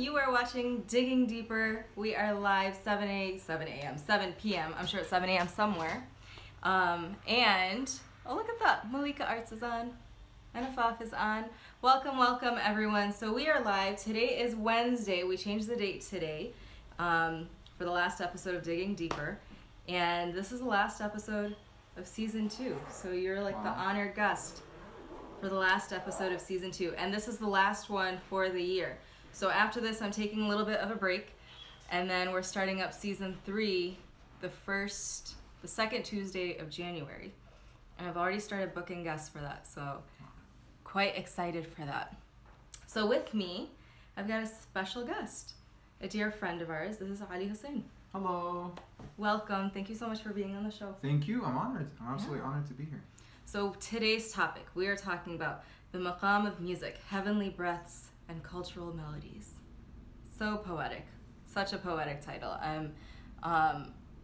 You are watching Digging Deeper. We are live 7 p.m. I'm sure it's 7 a.m. somewhere. And, oh, look at that. Malika Arts is on. Anafaf is on. Welcome, everyone. So we are live. Today is Wednesday. We changed the date today for the last episode of Digging Deeper. And this is the last episode of Season 2. So you're like the honored guest for the last episode of Season 2. And this is the last one for the year. So after this, I'm taking a little bit of a break, and then we're starting up Season 3 the second Tuesday of January. And I've already started booking guests for that, so quite excited for that. So with me, I've got a special guest, a dear friend of ours. This is Hussain. Hello. Welcome. Thank you so much for being on the show. Thank you. I'm honored. I'm absolutely honored to be here. So today's topic, we are talking about the Maqam of music, heavenly breaths, and cultural melodies. So poetic. Such a poetic title. I'm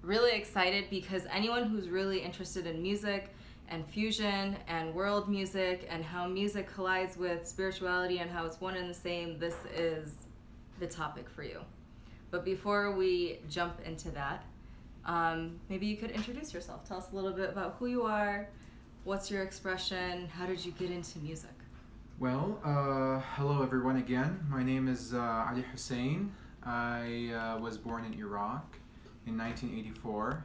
really excited because anyone who's really interested in music and fusion and world music and how music collides with spirituality and how it's one and the same, this is the topic for you. But before we jump into that, maybe you could introduce yourself. Tell us a little bit about who you are, what's your expression, how did you get into music? Well, hello everyone again. My name is Ali Hussain. I was born in Iraq in 1984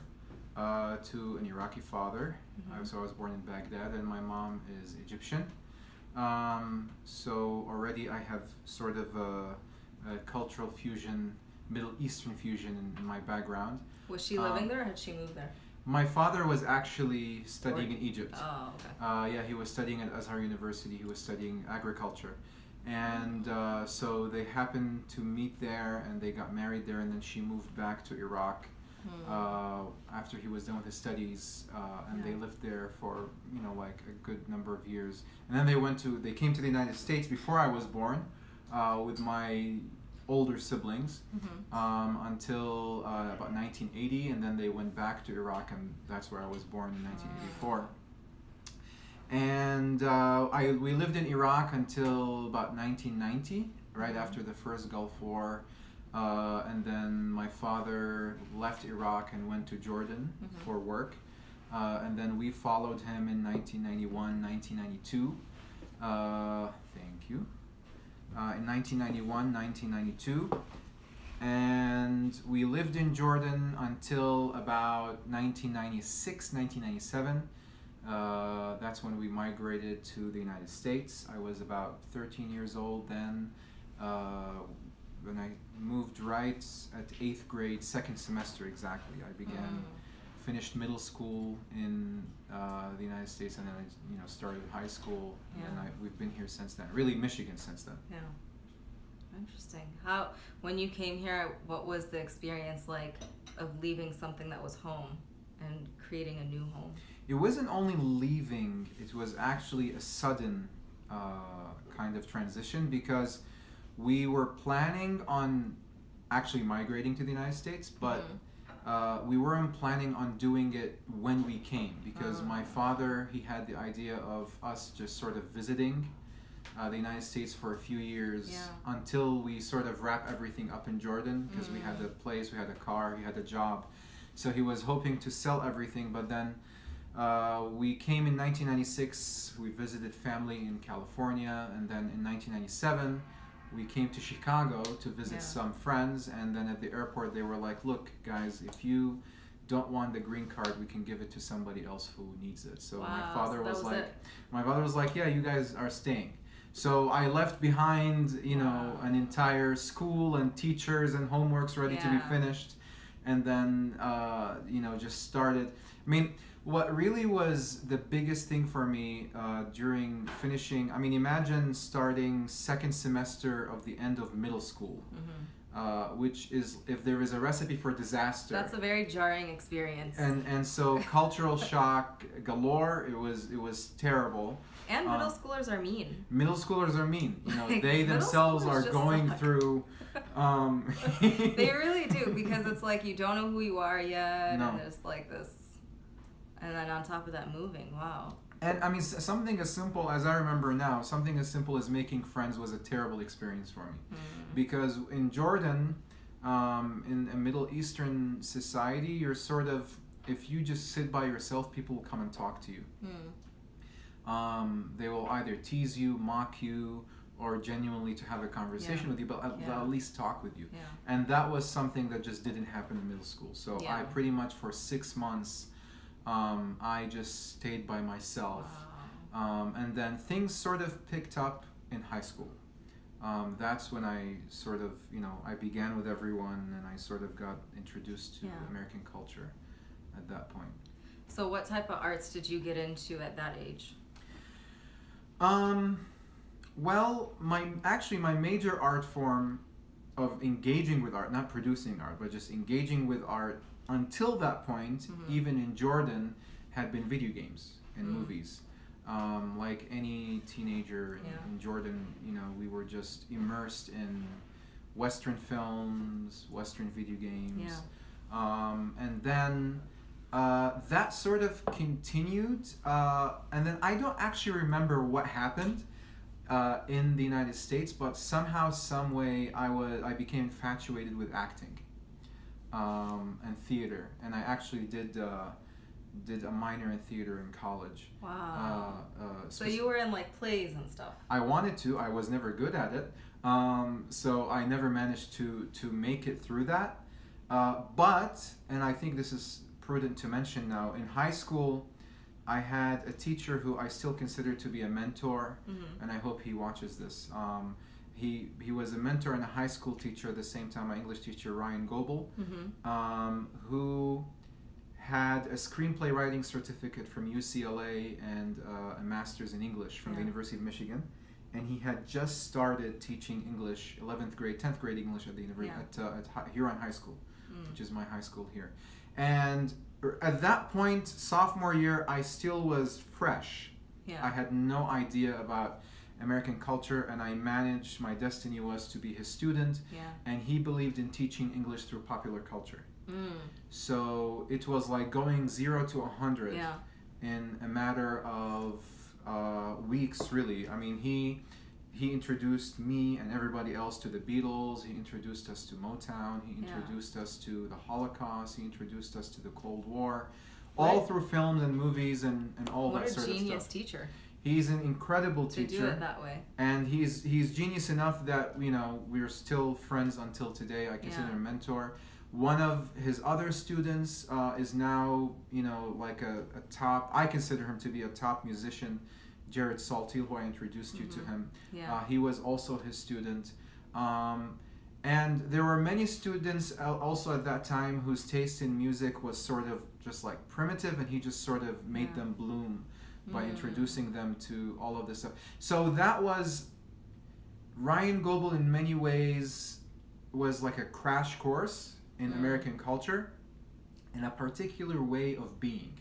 to an Iraqi father. So I was born in Baghdad, and my mom is Egyptian. So already I have sort of a cultural fusion, Middle Eastern fusion in my background. Was she living there or had she moved there? My father was actually studying in Egypt. Oh, okay. He was studying at Azhar University. He was studying agriculture. And so they happened to meet there, and they got married there, and then she moved back to Iraq after he was done with his studies, and they lived there for, like a good number of years. And then they came to the United States before I was born with my older siblings until about 1980, and then they went back to Iraq, and that's where I was born in 1984. And we lived in Iraq until about 1990, right after the first Gulf War, and then my father left Iraq and went to Jordan for work, and then we followed him in 1991, 1992. Thank you. In 1991, 1992, and we lived in Jordan until about 1996, 1997. That's when we migrated to the United States. I was about 13 years old then, when I moved right at 8th grade, second semester exactly. I finished middle school in the United States, and then I started high school, and then we've been here since then. Really, Michigan since then. Yeah. Interesting. When you came here, what was the experience like of leaving something that was home and creating a new home? It wasn't only leaving, it was actually a sudden kind of transition, because we were planning on actually migrating to the United States, but we weren't planning on doing it when we came, because my father, he had the idea of us just sort of visiting the United States for a few years until we sort of wrap everything up in Jordan, because we had a place, we had a car, he had a job. So he was hoping to sell everything, but then we came in 1996, we visited family in California, and then in 1997, we came to Chicago to visit some friends, and then at the airport they were like, look guys, if you don't want the green card, we can give it to somebody else who needs it. So my father was like, yeah, you guys are staying. So I left behind, an entire school and teachers and homeworks ready to be finished, and then just started. What really was the biggest thing for me during finishing, imagine starting second semester of the end of middle school, which is, if there is a recipe for disaster. That's a very jarring experience. And so cultural shock galore, it was terrible. And middle schoolers are mean. Middle schoolers are mean. They themselves are going through... They really do, because it's like you don't know who you are yet, and there's like this... And then on top of that, moving, wow. And I mean, something as simple as I remember now, something as simple as making friends was a terrible experience for me. Because in Jordan, in a Middle Eastern society, you're sort of, if you just sit by yourself, people will come and talk to you. They will either tease you, mock you, or genuinely to have a conversation with you, but they'll at least talk with you. And that was something that just didn't happen in middle school. So I pretty much for 6 months, I just stayed by myself. And then things sort of picked up in high school. That's when I sort of, I began with everyone and I sort of got introduced to American culture at that point. So what type of arts did you get into at that age? Well, my major art form of engaging with art, not producing art, but just engaging with art until that point, even in Jordan, had been video games and movies. Like any teenager in Jordan, we were just immersed in Western films, Western video games. And then that sort of continued. And then I don't actually remember what happened in the United States, but somehow, some way, I became infatuated with acting and theater. And I actually did a minor in theater in college. Wow. So you were in like plays and stuff. I wanted to. I was never good at it. So I never managed to make it through that. But, and I think this is prudent to mention now, in high school, I had a teacher who I still consider to be a mentor, and I hope he watches this. He was a mentor and a high school teacher at the same time, my English teacher, Ryan Goebel, who had a screenplay writing certificate from UCLA and a master's in English from the University of Michigan. And he had just started teaching English, 11th grade, 10th grade English at the university, at Huron High School, which is my high school here. And at that point, sophomore year, I still was fresh. I had no idea about American culture, and I managed, my destiny was to be his student, and he believed in teaching English through popular culture. So it was like going 0 to 100 in a matter of weeks, really. I mean, he introduced me and everybody else to the Beatles. He introduced us to Motown. He introduced us to the Holocaust. He introduced us to the Cold War, all through films and movies and all that sort of stuff. What a genius teacher. He's an incredible teacher. To do it that way. And he's genius enough that, we're still friends until today. I consider him a mentor. One of his other students is now, like a top, I consider him to be a top musician, Jared Saltiel, who I introduced you to him. He was also his student. And there were many students also at that time whose taste in music was sort of just like primitive, and he just sort of made them bloom by introducing them to all of this stuff. So that was, Ryan Goebel in many ways was like a crash course in American culture and a particular way of being.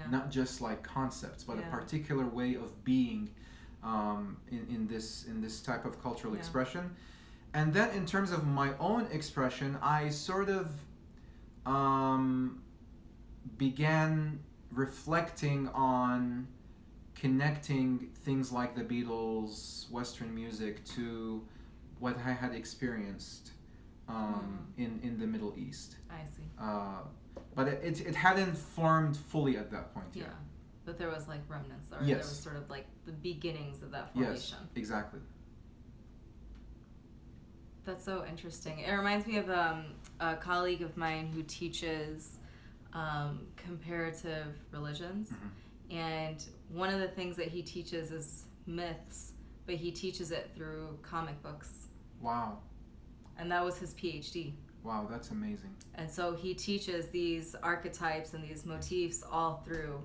Not just like concepts, but a particular way of being in this type of cultural expression. And then in terms of my own expression, I sort of began reflecting on connecting things like the Beatles, Western music, to what I had experienced in the Middle East. I see. But it hadn't formed fully at that point yet. But there was like remnants, or there was sort of like the beginnings of that formation. Yes, exactly. That's so interesting. It reminds me of a colleague of mine who teaches comparative religions. And one of the things that he teaches is myths, but he teaches it through comic books. Wow. And that was his PhD. Wow, that's amazing. And so he teaches these archetypes and these motifs all through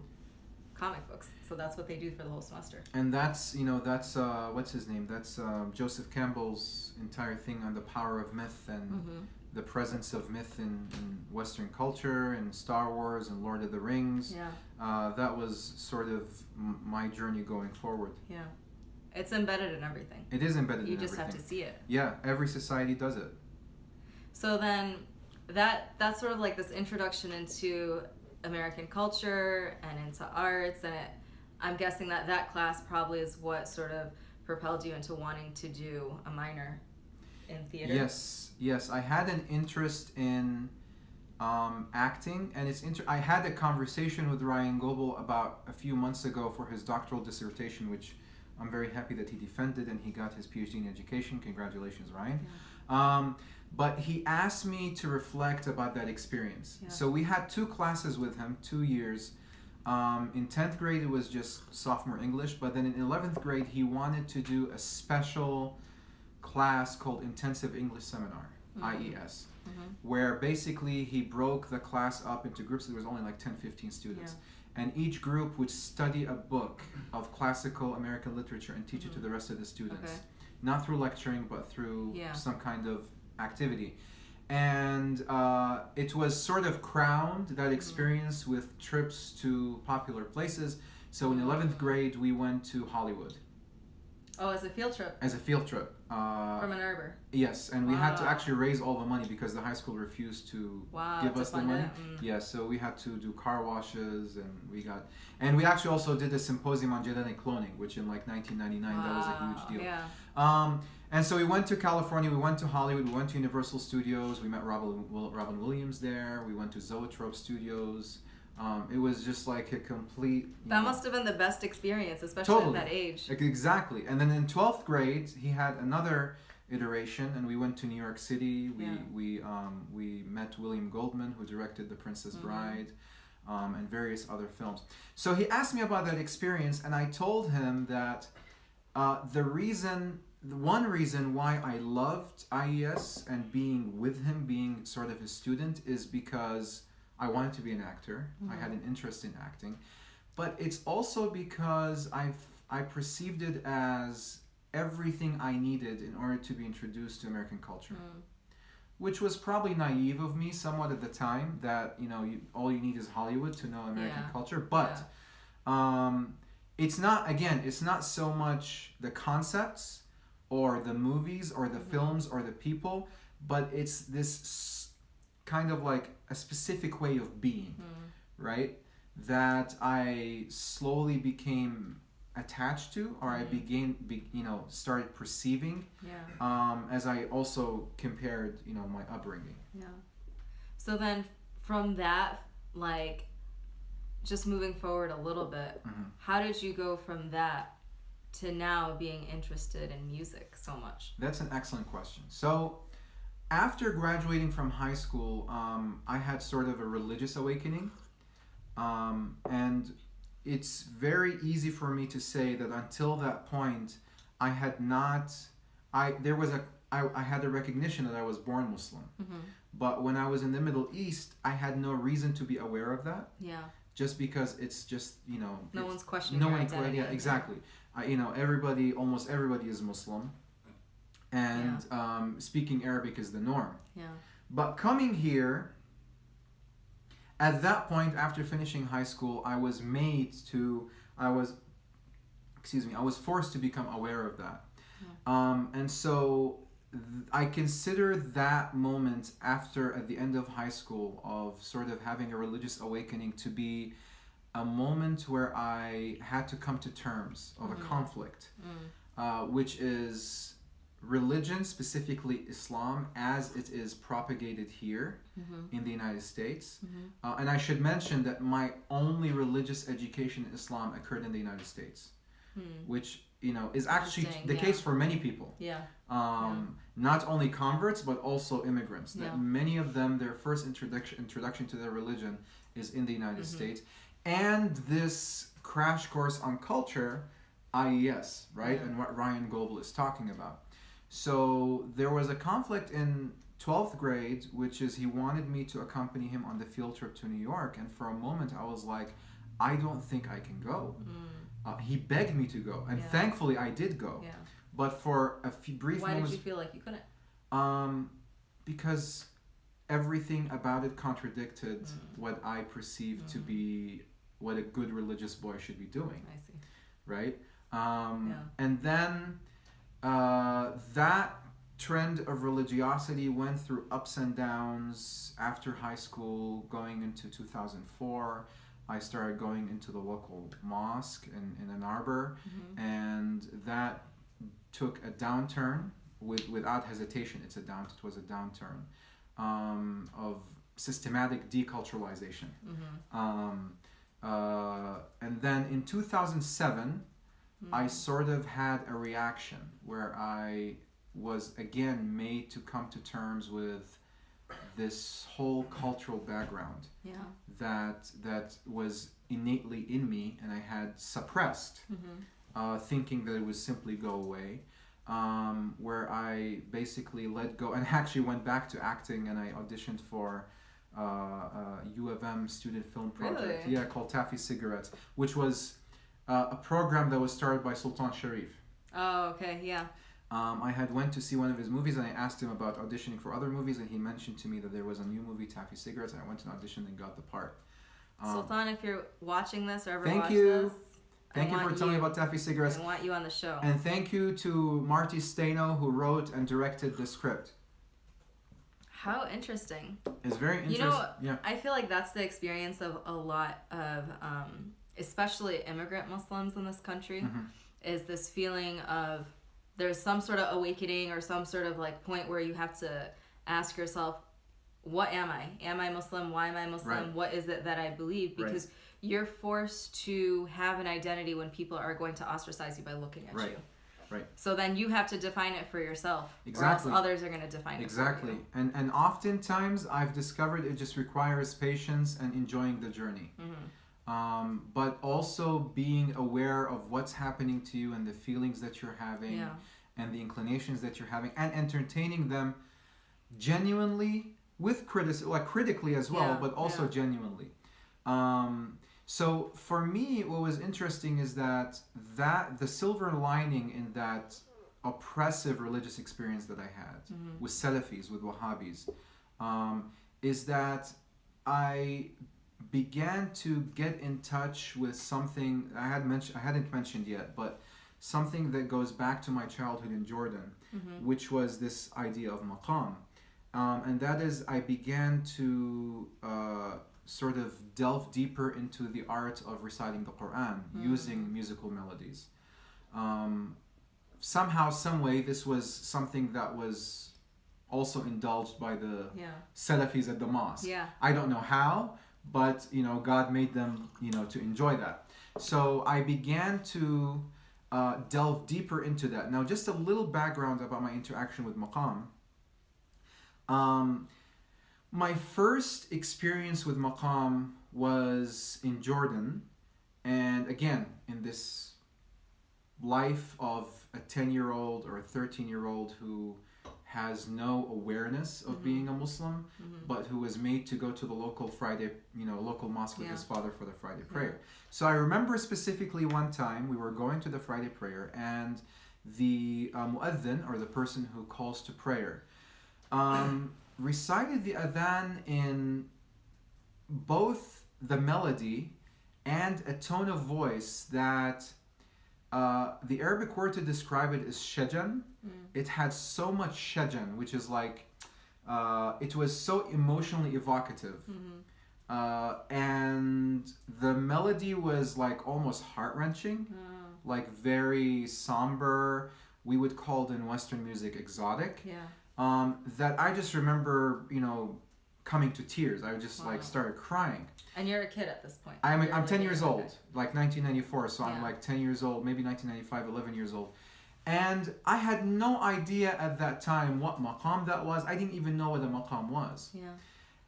comic books. So that's what they do for the whole semester. And that's, what's his name? That's Joseph Campbell's entire thing on the power of myth and the presence of myth in Western culture and Star Wars and Lord of the Rings. That was sort of my journey going forward. It's embedded in everything. It is embedded in everything. You just have to see it. Yeah, every society does it. So then that's sort of like this introduction into American culture and into arts, and I'm guessing that class probably is what sort of propelled you into wanting to do a minor in theater. Yes. I had an interest in acting, and I had a conversation with Ryan Goebel about a few months ago for his doctoral dissertation, which I'm very happy that he defended, and he got his PhD in education. Congratulations, Ryan. Yeah. But he asked me to reflect about that experience. Yeah. So we had 2 classes with him, 2 years. In 10th grade, it was just sophomore English, but then in 11th grade, he wanted to do a special class called Intensive English Seminar, IES, where basically he broke the class up into groups. There was only like 10, 15 students. Yeah. And each group would study a book of classical American literature and teach it to the rest of the students. Okay. Not through lecturing, but through some kind of activity. And it was sort of crowned, that experience, with trips to popular places. So in 11th grade, we went to Hollywood. Oh, as a field trip? As a field trip. From Ann Arbor? Yes, and we had to actually raise all the money because the high school refused to give us the money. Yes, so we had to do car washes, and we actually also did a symposium on genetic cloning, which in like 1999, that was a huge deal. Yeah. And so we went to California, we went to Hollywood, we went to Universal Studios, we met Robin Williams there, we went to Zoetrope Studios. It was just like a complete... That must have been the best experience, especially at that age. Exactly. And then in 12th grade, he had another iteration, and we went to New York City. We met William Goldman, who directed The Princess Bride, and various other films. So he asked me about that experience, and I told him that one reason why I loved IES and being with him, being sort of his student, is because I wanted to be an actor. I had an interest in acting. But it's also because I perceived it as everything I needed in order to be introduced to American culture. Which was probably naive of me somewhat at the time, that all you need is Hollywood to know American culture. But it's not so much the concepts or the movies or the films or the people, but it's this kind of like a specific way of being, right? That I slowly became attached to, or I started perceiving, as I also compared, my upbringing. Yeah. So then from that, like, just moving forward a little bit, how did you go from that to now being interested in music so much? That's an excellent question. So after graduating from high school, I had sort of a religious awakening, and it's very easy for me to say that until that point, I had a recognition that I was born Muslim, but when I was in the Middle East, I had no reason to be aware of that. Yeah. Just because it's just no one's questioning your identity. Yeah, exactly. Almost everybody is Muslim. And speaking Arabic is the norm. Yeah. But coming here, at that point, after finishing high school, I was forced to become aware of that. Yeah. And so I consider that moment at the end of high school, of sort of having a religious awakening, to be a moment where I had to come to terms of a conflict, which is religion, specifically Islam, as it is propagated here in the United States. And I should mention that my only religious education in Islam occurred in the United States, which is actually the case for many people. Not only converts, but also immigrants. That many of them, their first introduction to their religion is in the United States. And this crash course on culture, IES, right? And what Ryan Goebel is talking about. So there was a conflict in 12th grade, which is he wanted me to accompany him on the field trip to New York. And for a moment, I was like, I don't think I can go. He begged me to go. And thankfully, I did go. Yeah. But for a few brief moments... Why did you feel like you couldn't? Because everything about it contradicted what I perceived to be what a good religious boy should be doing. I see. Right? And then that trend of religiosity went through ups and downs after high school, going into 2004. I started going into the local mosque in Ann Arbor, and that took a downturn without hesitation. It was a downturn of systematic deculturalization. And then in 2007, I sort of had a reaction where I was again made to come to terms with this whole cultural background that was innately in me, and I had suppressed, thinking that it would simply go away. Where I basically let go and actually went back to acting, and I auditioned for U of M student film project, Really? called Taffy Cigarettes, which was a program that was started by Sultan Sharif. Oh, okay, yeah. I had went to see one of his movies, and I asked him about auditioning for other movies, and he mentioned to me that there was a new movie, Taffy Cigarettes, and I went to an audition and got the part. Sultan, if you're watching this or ever Thank watch you. this, Thank you for telling me about Taffy Cigarettes. I want you on the show. And thank you to Marty Stano, who wrote and directed the script. How interesting. It's very interesting. You know, yeah. I feel like that's the experience of a lot of, especially immigrant Muslims in this country, is this feeling of there's some sort of awakening or some sort of like point where you have to ask yourself, what am I? Am I Muslim? Why am I Muslim? Right. What is it that I believe? Because you're forced to have an identity when people are going to ostracize you by looking at you. Right. So then you have to define it for yourself. Exactly. Or else others are going to define it for you. And oftentimes I've discovered it just requires patience and enjoying the journey. But also being aware of what's happening to you and the feelings that you're having and the inclinations that you're having, and entertaining them genuinely with critically as well, but also genuinely. So for me, what was interesting is that the silver lining in that oppressive religious experience that I had with Salafis, with Wahhabis, is that I began to get in touch with something I hadn't mentioned yet, but something that goes back to my childhood in Jordan, which was this idea of Maqam. And that is, I began to sort of delve deeper into the art of reciting the Quran using musical melodies. Somehow, some way, this was something that was also indulged by the Salafis at the mosque. I don't know how, but God made them to enjoy that. So I began to delve deeper into that. Now, just a little background about my interaction with Maqam. My first experience with Maqam was in Jordan, and again, in this life of a 10-year-old or a 13-year-old who has no awareness of being a Muslim, but who was made to go to the local local mosque with his father for the Friday prayer. So I remember specifically one time we were going to the Friday prayer, and the mu'adhin, or the person who calls to prayer, recited the adhan in both the melody and a tone of voice that the Arabic word to describe it is shajan. It had so much shajan, which is like, it was so emotionally evocative. And the melody was like almost heart-wrenching, like very somber. We would call it in Western music exotic. That I just remember, coming to tears. I just started crying. And you're a kid at this point. I'm 10 years old, like 1994. So I'm like 10 years old, maybe 1995, 11 years old. And I had no idea at that time what maqam that was. I didn't even know what a maqam was.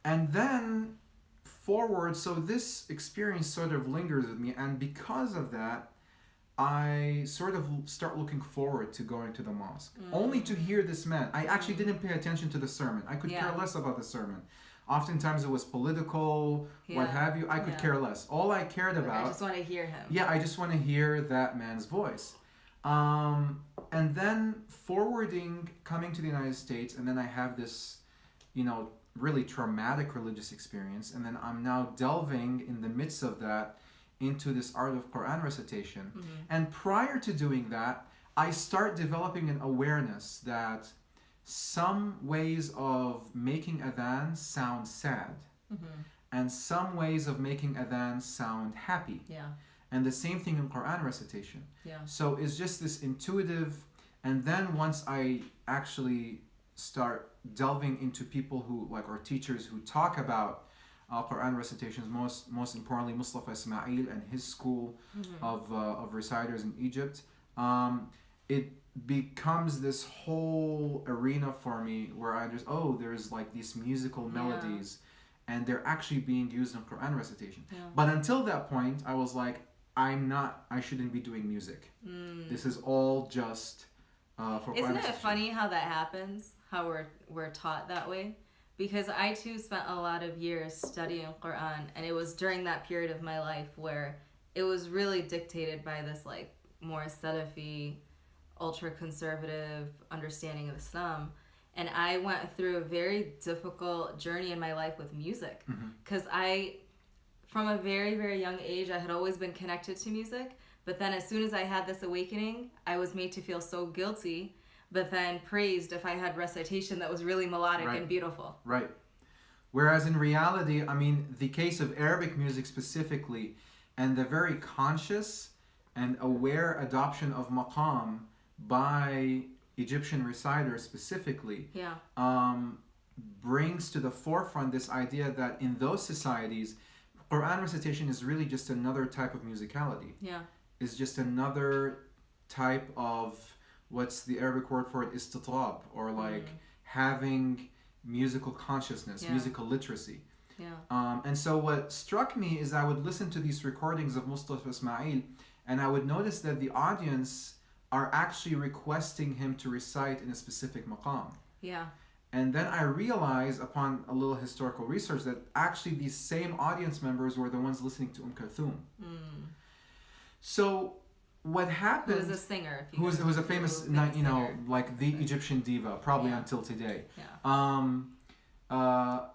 And then forward, so this experience sort of lingers with me. And because of that, I sort of start looking forward to going to the mosque, only to hear this man. I actually didn't pay attention to the sermon. I could care less about the sermon. Oftentimes it was political, what have you. I could care less. All I cared about... I just want to hear him. I just want to hear that man's voice. And then forwarding, coming to the United States, and then I have this, really traumatic religious experience, and then I'm now delving in the midst of that into this art of Quran recitation. And prior to doing that, I start developing an awareness that some ways of making adhan sound sad. and some ways of making adhan sound happy. Yeah. And the same thing in Quran recitation. Yeah. So it's just this intuitive, and then once I actually start delving into people who like, or teachers who talk about Quran recitations, most importantly Mustafa Ismail and his school of reciters in Egypt, it becomes this whole arena for me where I just, there's like these musical melodies, and they're actually being used in Quran recitation. Yeah. But until that point, I was like, I shouldn't be doing music. This is all just for Quran Isn't it recitation. funny how that happens? How we're taught that way? Because I too spent a lot of years studying Quran, and it was during that period of my life where it was really dictated by this like more Salafi, ultra conservative understanding of Islam. And I went through a very difficult journey in my life with music, because from a very, very young age, I had always been connected to music. But then as soon as I had this awakening, I was made to feel so guilty, but then praised if I had recitation that was really melodic and beautiful. Right. Whereas in reality, I mean, the case of Arabic music specifically, and the very conscious and aware adoption of maqam by Egyptian reciters specifically, brings to the forefront this idea that in those societies, Quran recitation is really just another type of musicality. Yeah. It's just another type of, what's the Arabic word for it? Istitrab, or like having musical consciousness, musical literacy. Yeah. And so what struck me is I would listen to these recordings of Mustafa Ismail, and I would notice that the audience are actually requesting him to recite in a specific maqam. Yeah. And then I realized upon a little historical research that actually these same audience members were the ones listening to Kulthum. So what happened... Who was a singer. Who was a famous singer. like the Egyptian diva, probably until today. Yeah.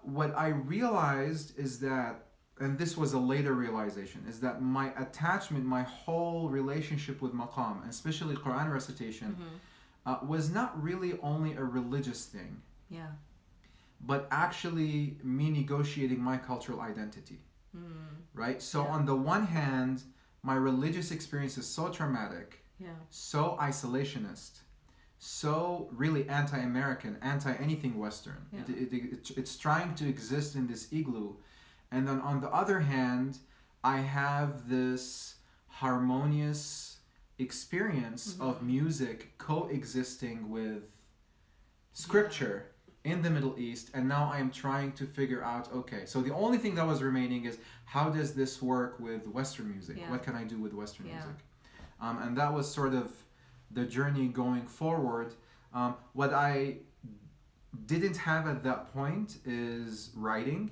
What I realized is that, and this was a later realization, is that my attachment, my whole relationship with maqam, and especially Quran recitation, was not really only a religious thing. Yeah. But actually me negotiating my cultural identity. Right? So on the one hand, my religious experience is so traumatic, so isolationist, so really anti-American, anti-anything Western. It's trying to exist in this igloo. And then on the other hand, I have this harmonious experience of music coexisting with scripture in the Middle East, and now I am trying to figure out, okay, so the only thing that was remaining is, how does this work with Western music? What can I do with Western music? And that was sort of the journey going forward. What I didn't have at that point is writing,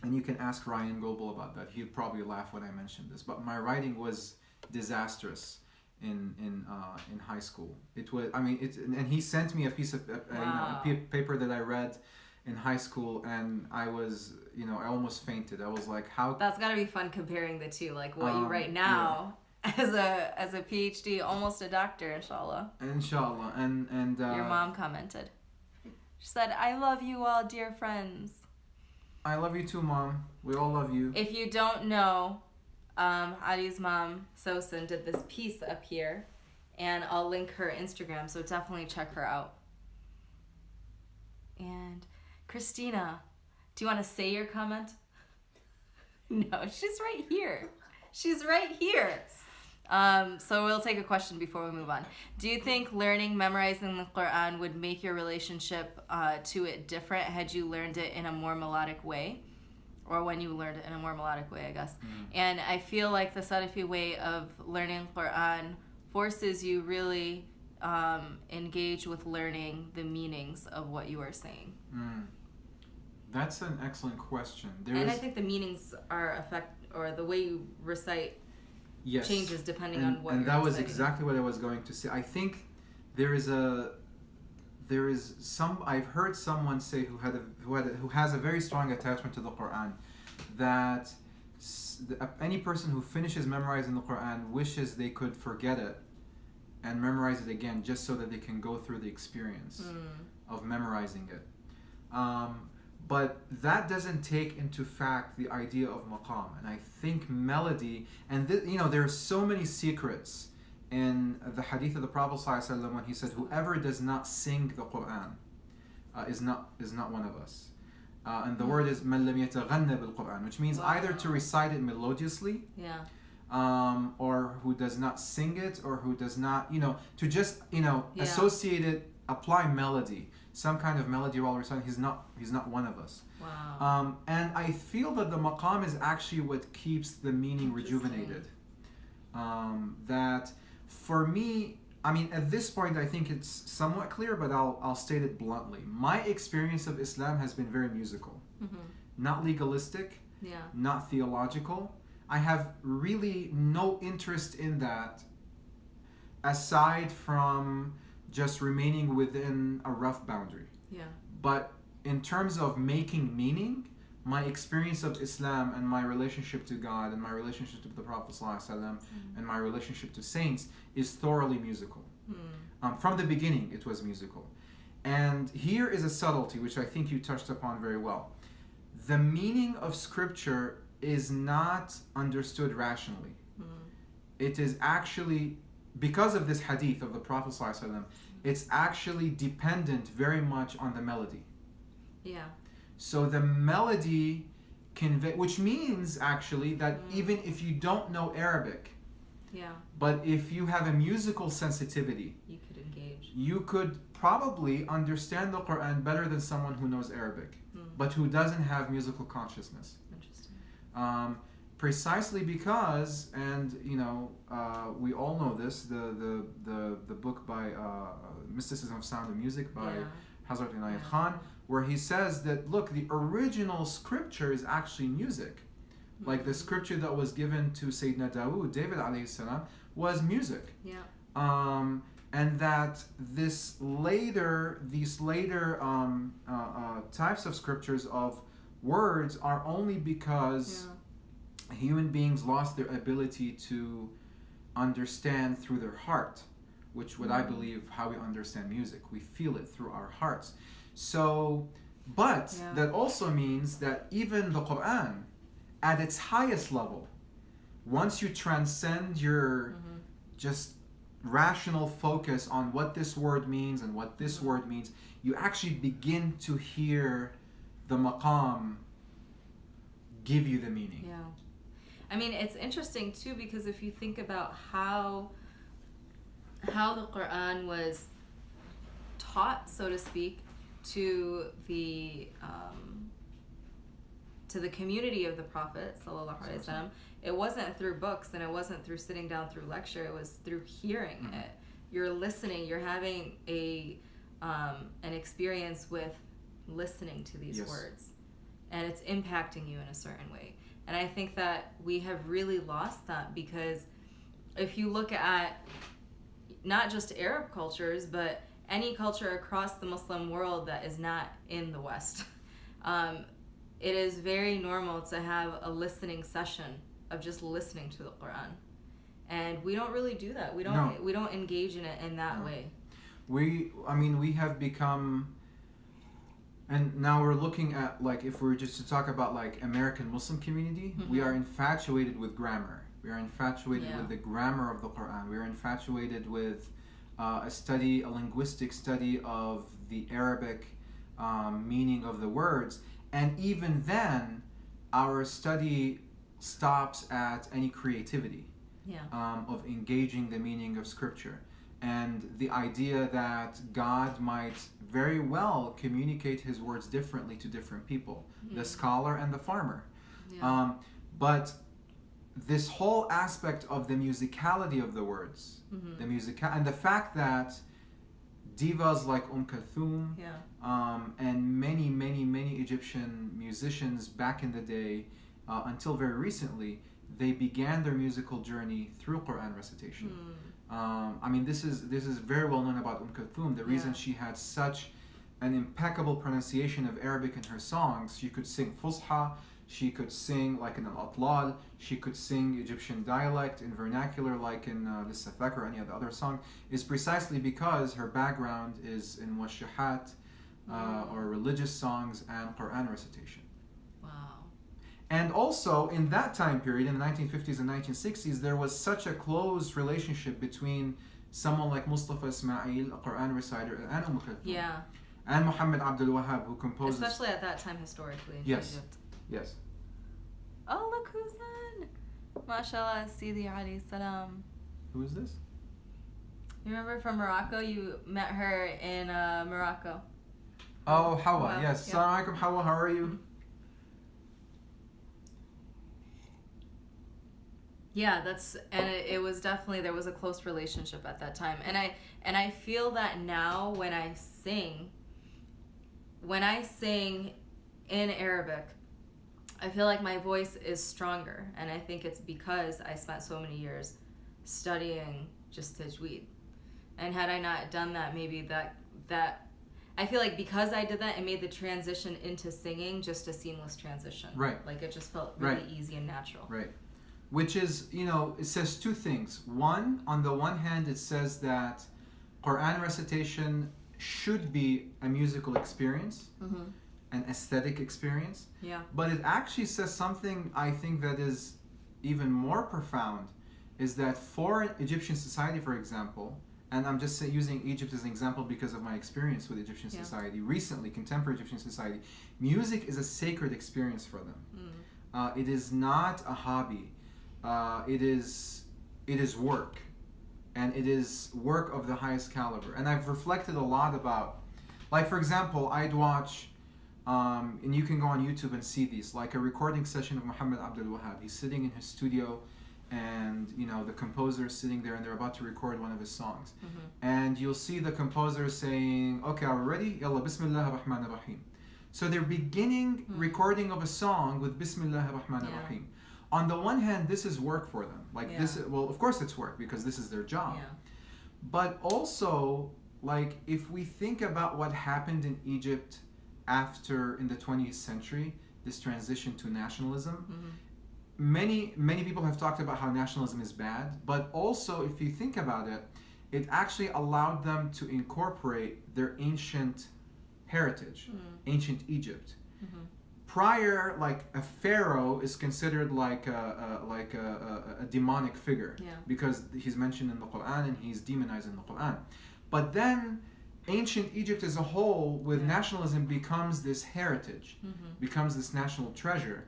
and you can ask Ryan Goebel about that. He'd probably laugh when I mentioned this, but my writing was disastrous in high school. It was, I mean, and he sent me a piece of paper that I read in high school, and I was, I almost fainted. I was like, how? That's got to be fun comparing the two, like what you write now as a PhD, almost a doctor, inshallah. Inshallah, and your mom commented. She said, "I love you all, dear friends." I love you too, Mom. We all love you. If you don't know, Adi's mom, Sosin, did this piece up here, and I'll link her Instagram, so definitely check her out. And Christina, do you want to say your comment? No, she's right here. She's right here. So we'll take a question before we move on. Do you think memorizing the Quran would make your relationship to it different had you learned it in a more melodic way? Or when you learned it in a more melodic way, I guess. And I feel like the Salafi way of learning Quran forces you really engage with learning the meanings of what you are saying. That's an excellent question. I think the meanings are the way you recite changes depending on what you're reciting. And that was reciting. exactly what I was going to say. I think I've heard someone say who has a very strong attachment to the Quran, that any person who finishes memorizing the Quran wishes they could forget it and memorize it again, just so that they can go through the experience of memorizing it. But that doesn't take into fact the idea of maqam. And I think melody, and there are so many secrets in the hadith of the Prophet ﷺ when he said, whoever does not sing the Quran is not one of us. And the word is مَن لَمْ يَتَغَنَّ بِالْقُرْآنِ, which means either to recite it melodiously, or who does not sing it, or who does not, to just, associate it, apply melody, some kind of melody while reciting. He's not one of us. Wow. And I feel that the maqam is actually what keeps the meaning rejuvenated. That for me, I mean, at this point, I think it's somewhat clear, but I'll state it bluntly. My experience of Islam has been very musical, not legalistic, not theological. I have really no interest in that, aside from just remaining within a rough boundary. But in terms of making meaning, my experience of Islam and my relationship to God and my relationship to the Prophet ﷺ and my relationship to saints is thoroughly musical. From the beginning, it was musical. And here is a subtlety which I think you touched upon very well. The meaning of Scripture is not understood rationally. It is actually, because of this hadith of the Prophet ﷺ, it's actually dependent very much on the melody. So the melody which means actually that even if you don't know Arabic, but if you have a musical sensitivity, you could probably understand the Quran better than someone who knows Arabic, but who doesn't have musical consciousness. Precisely because, and we all know this, the book by Mysticism of Sound and Music by Hazrat Inayat Khan, where he says that, look, the original scripture is actually music. Like the scripture that was given to Sayyidina David alayhi salam, was music. And that these later types of scriptures of words are only because human beings lost their ability to understand through their heart, which what I believe how we understand music. We feel it through our hearts. So, but that also means that even the Quran, at its highest level, once you transcend your just rational focus on what this word means and what this word means, you actually begin to hear the maqam give you the meaning. I mean, it's interesting too, because if you think about how the Quran was taught, so to speak, to the community of the Prophet sallallahu alaihi wasallam, it wasn't through books and it wasn't through sitting down through lecture. It was through hearing it. You're listening. You're having an experience with listening to these words, and it's impacting you in a certain way. And I think that we have really lost that, because if you look at not just Arab cultures, but any culture across the Muslim world that is not in the West, it is very normal to have a listening session of just listening to the Quran. And we don't really do that. We don't engage in it in that way. We have become, and now we're looking at, like, if we were just to talk about like American Muslim community, we are infatuated with grammar. We are infatuated with the grammar of the Quran. We are infatuated with a linguistic study of the Arabic meaning of the words. And even then, our study stops at any creativity of engaging the meaning of Scripture. And the idea that God might very well communicate His words differently to different people, the scholar and the farmer. But this whole aspect of the musicality of the words, and the fact that divas like Kulthum and many Egyptian musicians back in the day, until very recently, they began their musical journey through Quran recitation. This is very well known about Kulthum. The reason she had such an impeccable pronunciation of Arabic in her songs, she could sing Fusha, she could sing like in Al-Atlal, she could sing Egyptian dialect in vernacular like in Lissafak or any of the other song, is precisely because her background is in Washahat, or religious songs and Quran recitation. Wow. And also, in that time period, in the 1950s and 1960s, there was such a close relationship between someone like Mustafa Ismail, a Quran reciter, and Kulthum. Yeah. And Muhammad Abdul Wahab, who composes. Especially at that time historically in Yes. Egypt. Yes. Oh, look who's in. MashaAllah, Sidi alayhi salam. Who is this? You remember from Morocco? You met her in Morocco. Oh, Hawa, Wow, yes. yeah. Assalamu alaikum, Hawa, how are you? Yeah, it was definitely, there was a close relationship at that time. And I feel that now when I sing in Arabic, I feel like my voice is stronger, and I think it's because I spent so many years studying just tajweed. And had I not done that, maybe that I feel like because I did that, it made the transition into singing just a seamless transition. Right. Like it just felt really Right. easy and natural. Right. Which is, it says two things. One, on the one hand, it says that Quran recitation should be a musical experience, Mm-hmm. an aesthetic experience. Yeah. But it actually says something I think that is even more profound, is that for Egyptian society, for example, and I'm just using Egypt as an example because of my experience with Egyptian Yeah. society, recently, contemporary Egyptian society, music is a sacred experience for them. Mm. It is not a hobby. It is work, and it is work of the highest caliber. And I've reflected a lot about, like, for example, I'd watch, and you can go on YouTube and see these, like a recording session of Muhammad Abdul Wahab. He's sitting in his studio, and the composer is sitting there, and they're about to record one of his songs. Mm-hmm. And you'll see the composer saying, "Okay, are we ready? Yalla, Bismillah ar-Rahman ar-Rahim." So they're beginning recording of a song with Bismillah ar-Rahman ar-Rahim. On the one hand, this is work for them. Like this, well, of course it's work because this is their job. Yeah. But also, like, if we think about what happened in Egypt in the 20th century, this transition to nationalism, Mm-hmm. many people have talked about how nationalism is bad, but also if you think about it, it actually allowed them to incorporate their ancient heritage, ancient Egypt. Mm-hmm. Prior, like a pharaoh is considered like a demonic figure, Yeah. because he's mentioned in the Quran and he's demonized in the Quran. But then ancient Egypt as a whole, with nationalism, becomes this heritage, becomes this national treasure,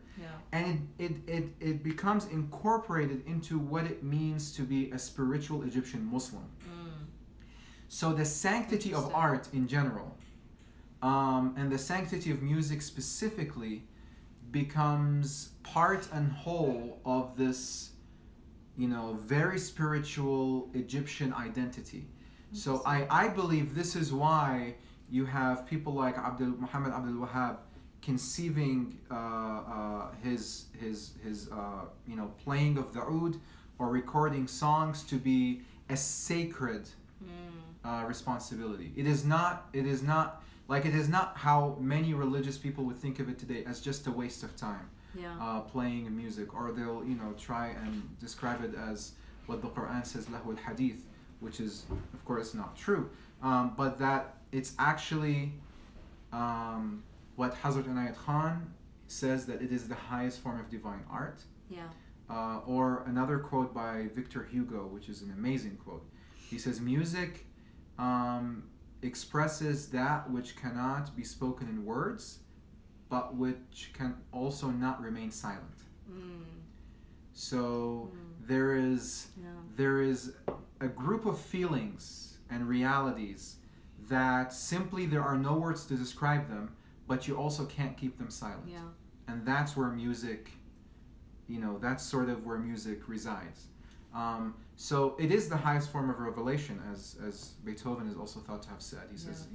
and it becomes incorporated into what it means to be a spiritual Egyptian Muslim. So the sanctity of art in general, and the sanctity of music specifically, becomes part and whole of this, very spiritual Egyptian identity. So I believe this is why you have people like Muhammad Abdul Wahab conceiving his playing of the oud or recording songs to be a sacred responsibility. It is not how many religious people would think of it today, as just a waste of time. Playing music, or they'll try and describe it as what the Quran says, lahu al-hadith, which is of course not true, but that it's actually what Hazrat Inayat Khan says, that it is the highest form of divine art. Or another quote by Victor Hugo, which is an amazing quote. He says, music expresses that which cannot be spoken in words, but which can also not remain silent. So there is a group of feelings and realities that simply there are no words to describe them, but you also can't keep them silent. And that's where music, that's sort of where music resides. So it is the highest form of revelation, as Beethoven is also thought to have said. He says,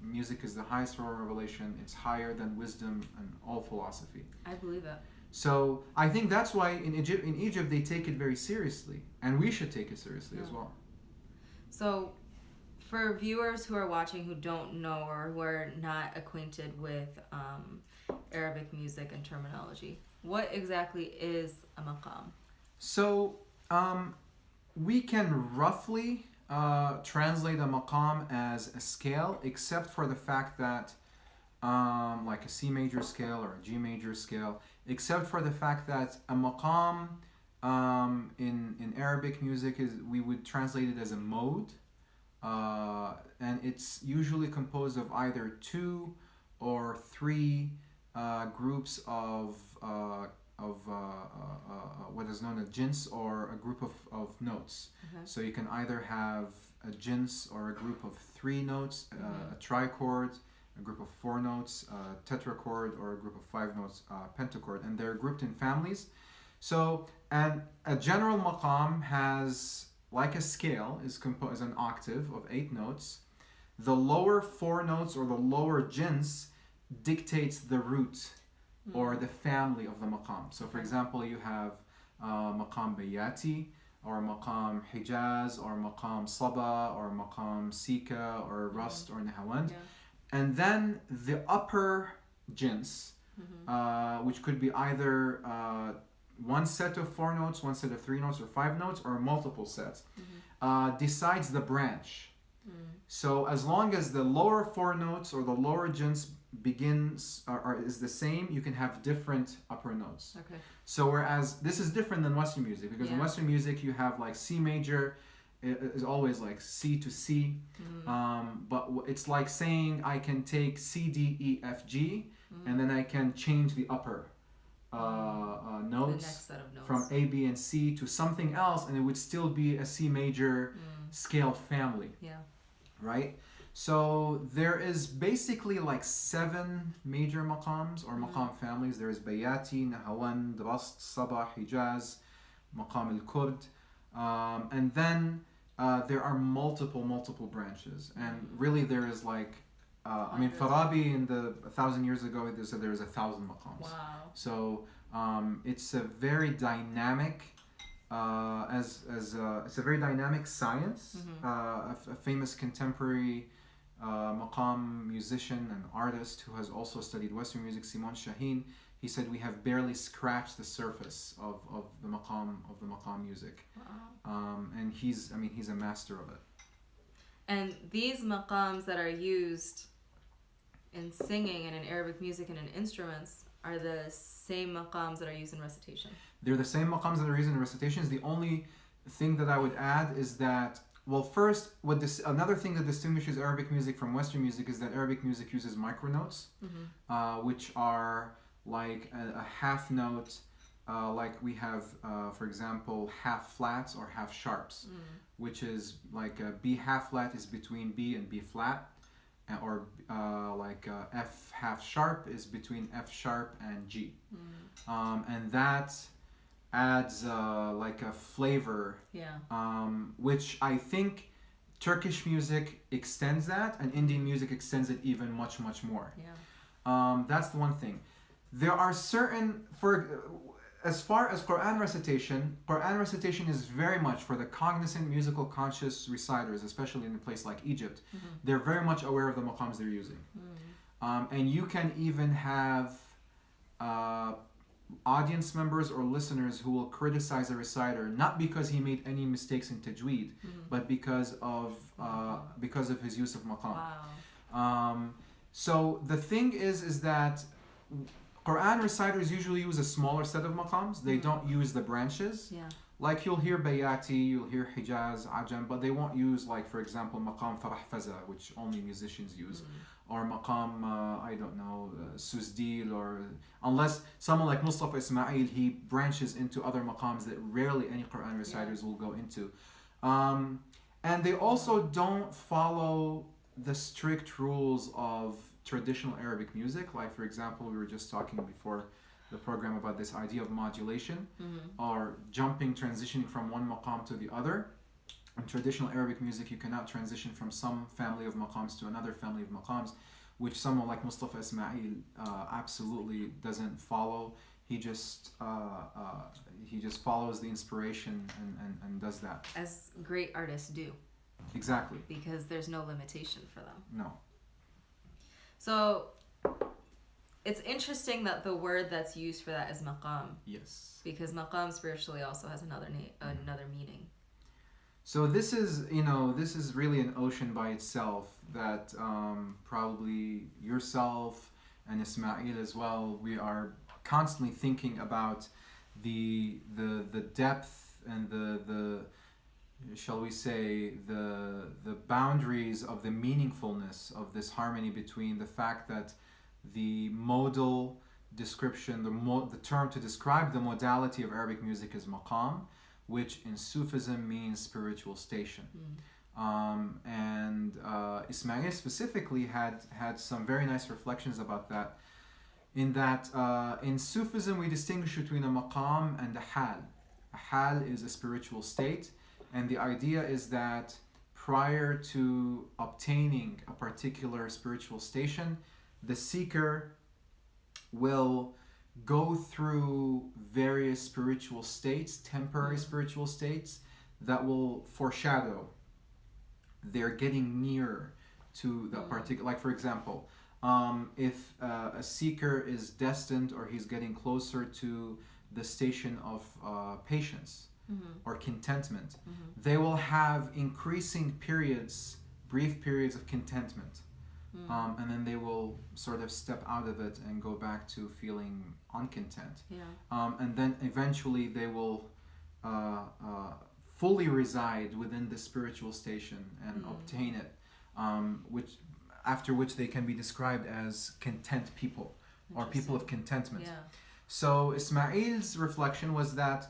music is the highest form of revelation. It's higher than wisdom and all philosophy. I believe that. So I think that's why in Egypt they take it very seriously, and we should take it seriously as well. So for viewers who are watching who don't know or who are not acquainted with Arabic music and terminology, what exactly is a maqam? So we can roughly translate a maqam as a scale, except for the fact that like a C major scale or a G major scale, except for the fact that a maqam in Arabic music is, we would translate it as a mode, and it's usually composed of either two or three groups of what is known as jins, or a group of notes. So you can either have a jins or a group of three notes, a trichord, a group of four notes, a tetrachord, or a group of five notes, pentachord, and they're grouped in families. So, and a general maqam has, like a scale, is composed an octave of 8 notes. The lower 4 notes, or the lower jins, dictates the root or the family of the maqam. So, for example, you have maqam bayati, or maqam hijaz, or maqam saba, or maqam sika, or rust, or nahawand. And then the upper jins, which could be either one set of 4 notes, one set of 3 notes, or 5 notes, or multiple sets, decides the branch. So as long as the lower 4 notes or the lower jins begins or is the same, you can have different upper notes. Okay. So whereas this is different than Western music, because in Western music you have like C major is always like C to C, but it's like saying I can take C, D, E, F, G, and then I can change the upper notes, the next set of notes from A, B, and C to something else, and it would still be a C major scale family. Right? So there is basically like 7 major maqams or maqam families. There is Bayati, Nahawand, Rast, Sabah, Hijaz, Maqam al-Kurd, and then there are multiple branches, and really there is like I mean, Farabi in the 1,000 years ago, they said there was 1,000 maqams. Wow. So it's a very dynamic, it's a very dynamic science. A famous contemporary maqam musician and artist who has also studied Western music, Simon Shaheen, he said we have barely scratched the surface of the maqam music. Wow. And he's a master of it. And these maqams that are used in singing and in Arabic music and in instruments are the same maqams that are used in recitation. They're the same maqams that are used in recitations. The only thing that I would add is that, well, first, another thing that distinguishes Arabic music from Western music is that Arabic music uses micronotes, which are like a half note, like we have, for example, half flats or half sharps, which is like B half flat is between B and B flat, or like F half sharp is between F sharp and G. And that adds like a flavor, which I think Turkish music extends that, and Indian music extends it even much more. That's the one thing. There are certain, as far as Quran recitation is very much for the cognizant, musical conscious reciters, especially in a place like Egypt. They're very much aware of the maqams they're using. And you can even have audience members or listeners who will criticize a reciter, not because he made any mistakes in tajweed, but because of his use of maqam. Wow. So the thing is that Quran reciters usually use a smaller set of maqams. They don't use the branches. Like you'll hear Bayati, you'll hear Hijaz, Ajam, but they won't use, like, for example, Maqam Farahfaza, which only musicians use, or Maqam, I don't know, Suzdil, or unless someone like Mustafa Ismail, he branches into other maqams that rarely any Quran reciters will go into. And they also don't follow the strict rules of traditional Arabic music. Like, for example, we were just talking before the program about this idea of modulation, or transitioning from one maqam to the other. In traditional Arabic music, you cannot transition from some family of maqams to another family of maqams, which someone like Mustafa Ismail absolutely doesn't follow. He just follows the inspiration and does that. As great artists do. Exactly. Because there's no limitation for them. No. So it's interesting that the word that's used for that is maqam. Yes. Because maqam spiritually also has another meaning. So this is really an ocean by itself. that probably yourself and Ismail as well, we are constantly thinking about the depth and the shall we say the boundaries of the meaningfulness of this harmony between the fact that the modal description, the term to describe the modality of Arabic music is maqam, which in Sufism means spiritual station. And Ismail specifically had some very nice reflections about that, in that in Sufism we distinguish between a maqam and a hal. A hal is a spiritual state, and the idea is that prior to obtaining a particular spiritual station, the seeker will go through various spiritual states, temporary spiritual states, that will foreshadow they're getting nearer to the particular, like for example, if a seeker is destined or he's getting closer to the station of patience or contentment, they will have increasing periods, brief periods of contentment. And then they will sort of step out of it and go back to feeling uncontent. And then eventually they will fully reside within the spiritual station and obtain it, after which they can be described as content people or people of contentment. So Ismail's reflection was that,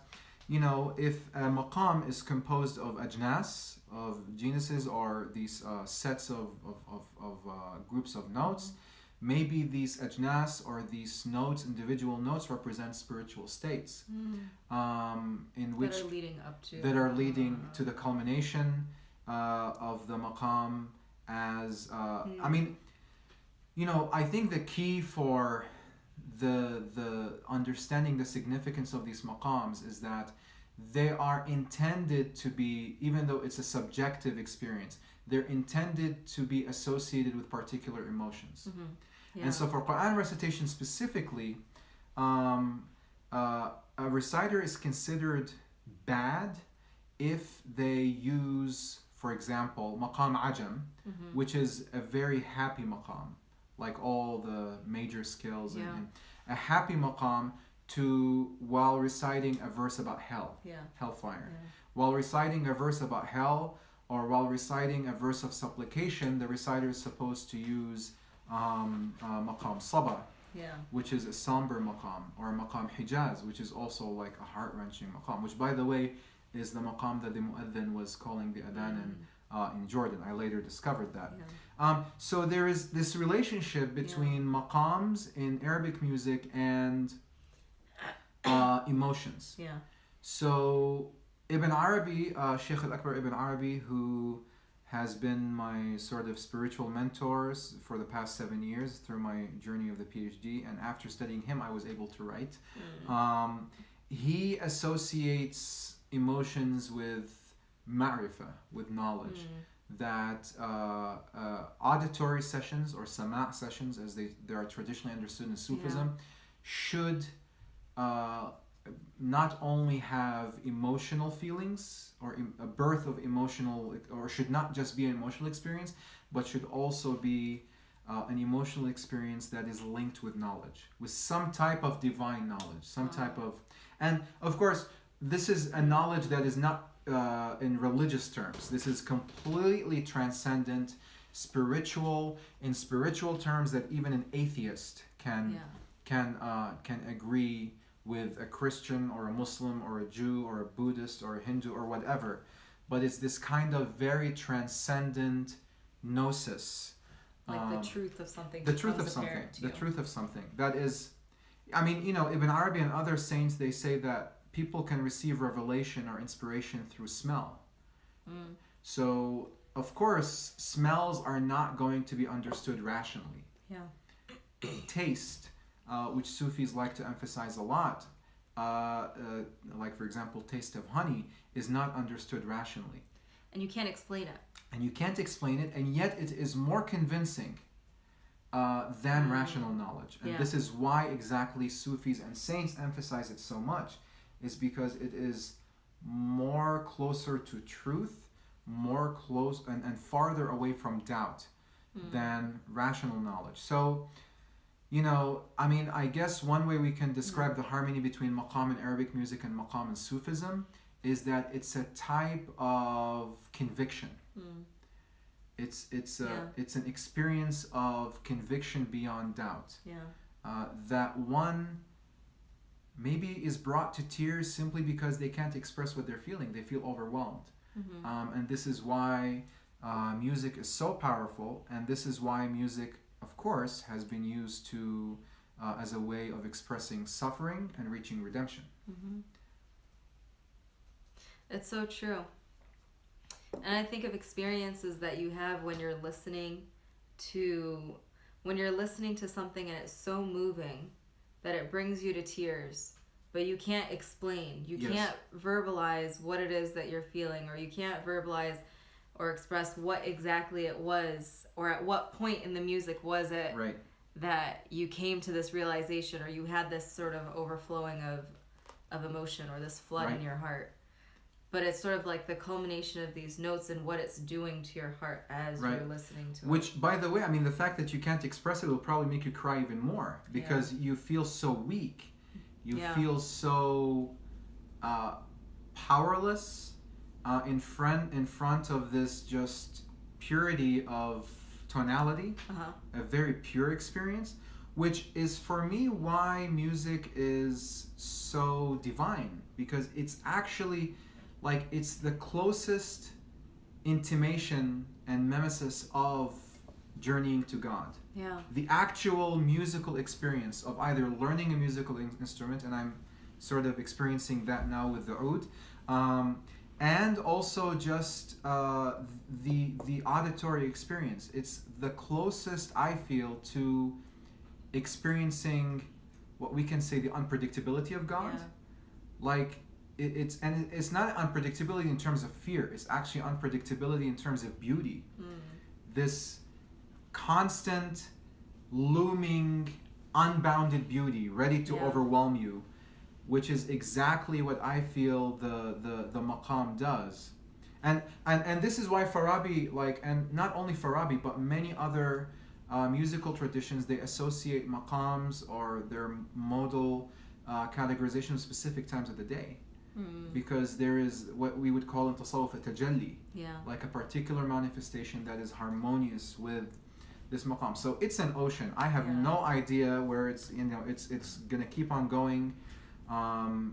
you know, if a maqam is composed of ajnas, of genuses, or these sets of groups of notes, maybe these ajnas or these notes, individual notes, represent spiritual states, in which that are leading to the culmination of the maqam. As I mean, you know, I think the key for the understanding the significance of these maqams is that they are intended to be, even though it's a subjective experience, they're intended to be associated with particular emotions. And so for Quran recitation specifically, a reciter is considered bad if they use, for example, maqam ajam, which is a very happy maqam, like all the major scales, and a happy maqam, while reciting a verse about hell, hellfire. While reciting a verse about hell, or while reciting a verse of supplication, the reciter is supposed to use maqam sabah, which is a somber maqam, or maqam hijaz, which is also like a heart-wrenching maqam, which by the way is the maqam that the mu'adhin was calling the adhan in Jordan. I later discovered that. So there is this relationship between maqams in Arabic music and emotions. So Ibn Arabi, Sheikh al-Akbar Ibn Arabi, who has been my sort of spiritual mentors for the past 7 years through my journey of the PhD, and after studying him I was able to write. He associates emotions with ma'rifah, with knowledge. That auditory sessions, or sama' sessions as they are traditionally understood in Sufism, should not only have emotional feelings, or a birth of emotional, or should not just be an emotional experience, but should also be an emotional experience that is linked with knowledge, with some type of divine knowledge, some type of, and of course this is a knowledge that is not in religious terms. This is completely transcendent, spiritual, in spiritual terms that even an atheist can agree with a Christian or a Muslim or a Jew or a Buddhist or a Hindu or whatever. But it's this kind of very transcendent gnosis. Like the truth of something. The truth of something. The truth of something. That is, I mean, you know, Ibn Arabi and other saints, they say that people can receive revelation or inspiration through smell. So, of course, smells are not going to be understood rationally. Taste, which Sufis like to emphasize a lot, like for example, taste of honey, is not understood rationally. And you can't explain it. And you can't explain it, and yet it is more convincing than rational knowledge. And this is why exactly Sufis and saints emphasize it so much, is because it is more closer to truth, more close and farther away from doubt. than rational knowledge. So, I guess one way we can describe the harmony between maqam in Arabic music and maqam in Sufism is that it's a type of conviction. It's an experience of conviction beyond doubt. That one maybe is brought to tears simply because they can't express what they're feeling. They feel overwhelmed. And this is why music is so powerful, and this is why music, of course, has been used to as a way of expressing suffering and reaching redemption. It's so true. And I think of experiences that you have when you're listening to something and it's so moving that it brings you to tears, but you can't explain. You can't verbalize what it is that you're feeling, or you can't verbalize or express what exactly it was, or at what point in the music was it that you came to this realization, or you had this sort of overflowing of emotion, or this flood in your heart. But it's sort of like the culmination of these notes and what it's doing to your heart as you're listening to it. Which, by the way, the fact that you can't express it will probably make you cry even more, because you feel so weak. You feel so powerless in front of this just purity of tonality, a very pure experience, which is for me why music is so divine, because it's actually it's the closest intimation and mimesis of journeying to God. The actual musical experience of either learning a musical instrument, and I'm sort of experiencing that now with the oud, and also just the auditory experience. It's the closest I feel to experiencing what we can say the unpredictability of God. It's not unpredictability in terms of fear. It's actually unpredictability in terms of beauty. This constant, looming, unbounded beauty, ready to overwhelm you, which is exactly what I feel the maqam does. And this is why Farabi, and not only Farabi, but many other musical traditions, they associate maqams or their modal categorization of specific times of the day. Because there is what we would call in tasawwuf a tajalli, like a particular manifestation that is harmonious with this maqam. So it's an ocean. I have no idea where it's gonna keep on going.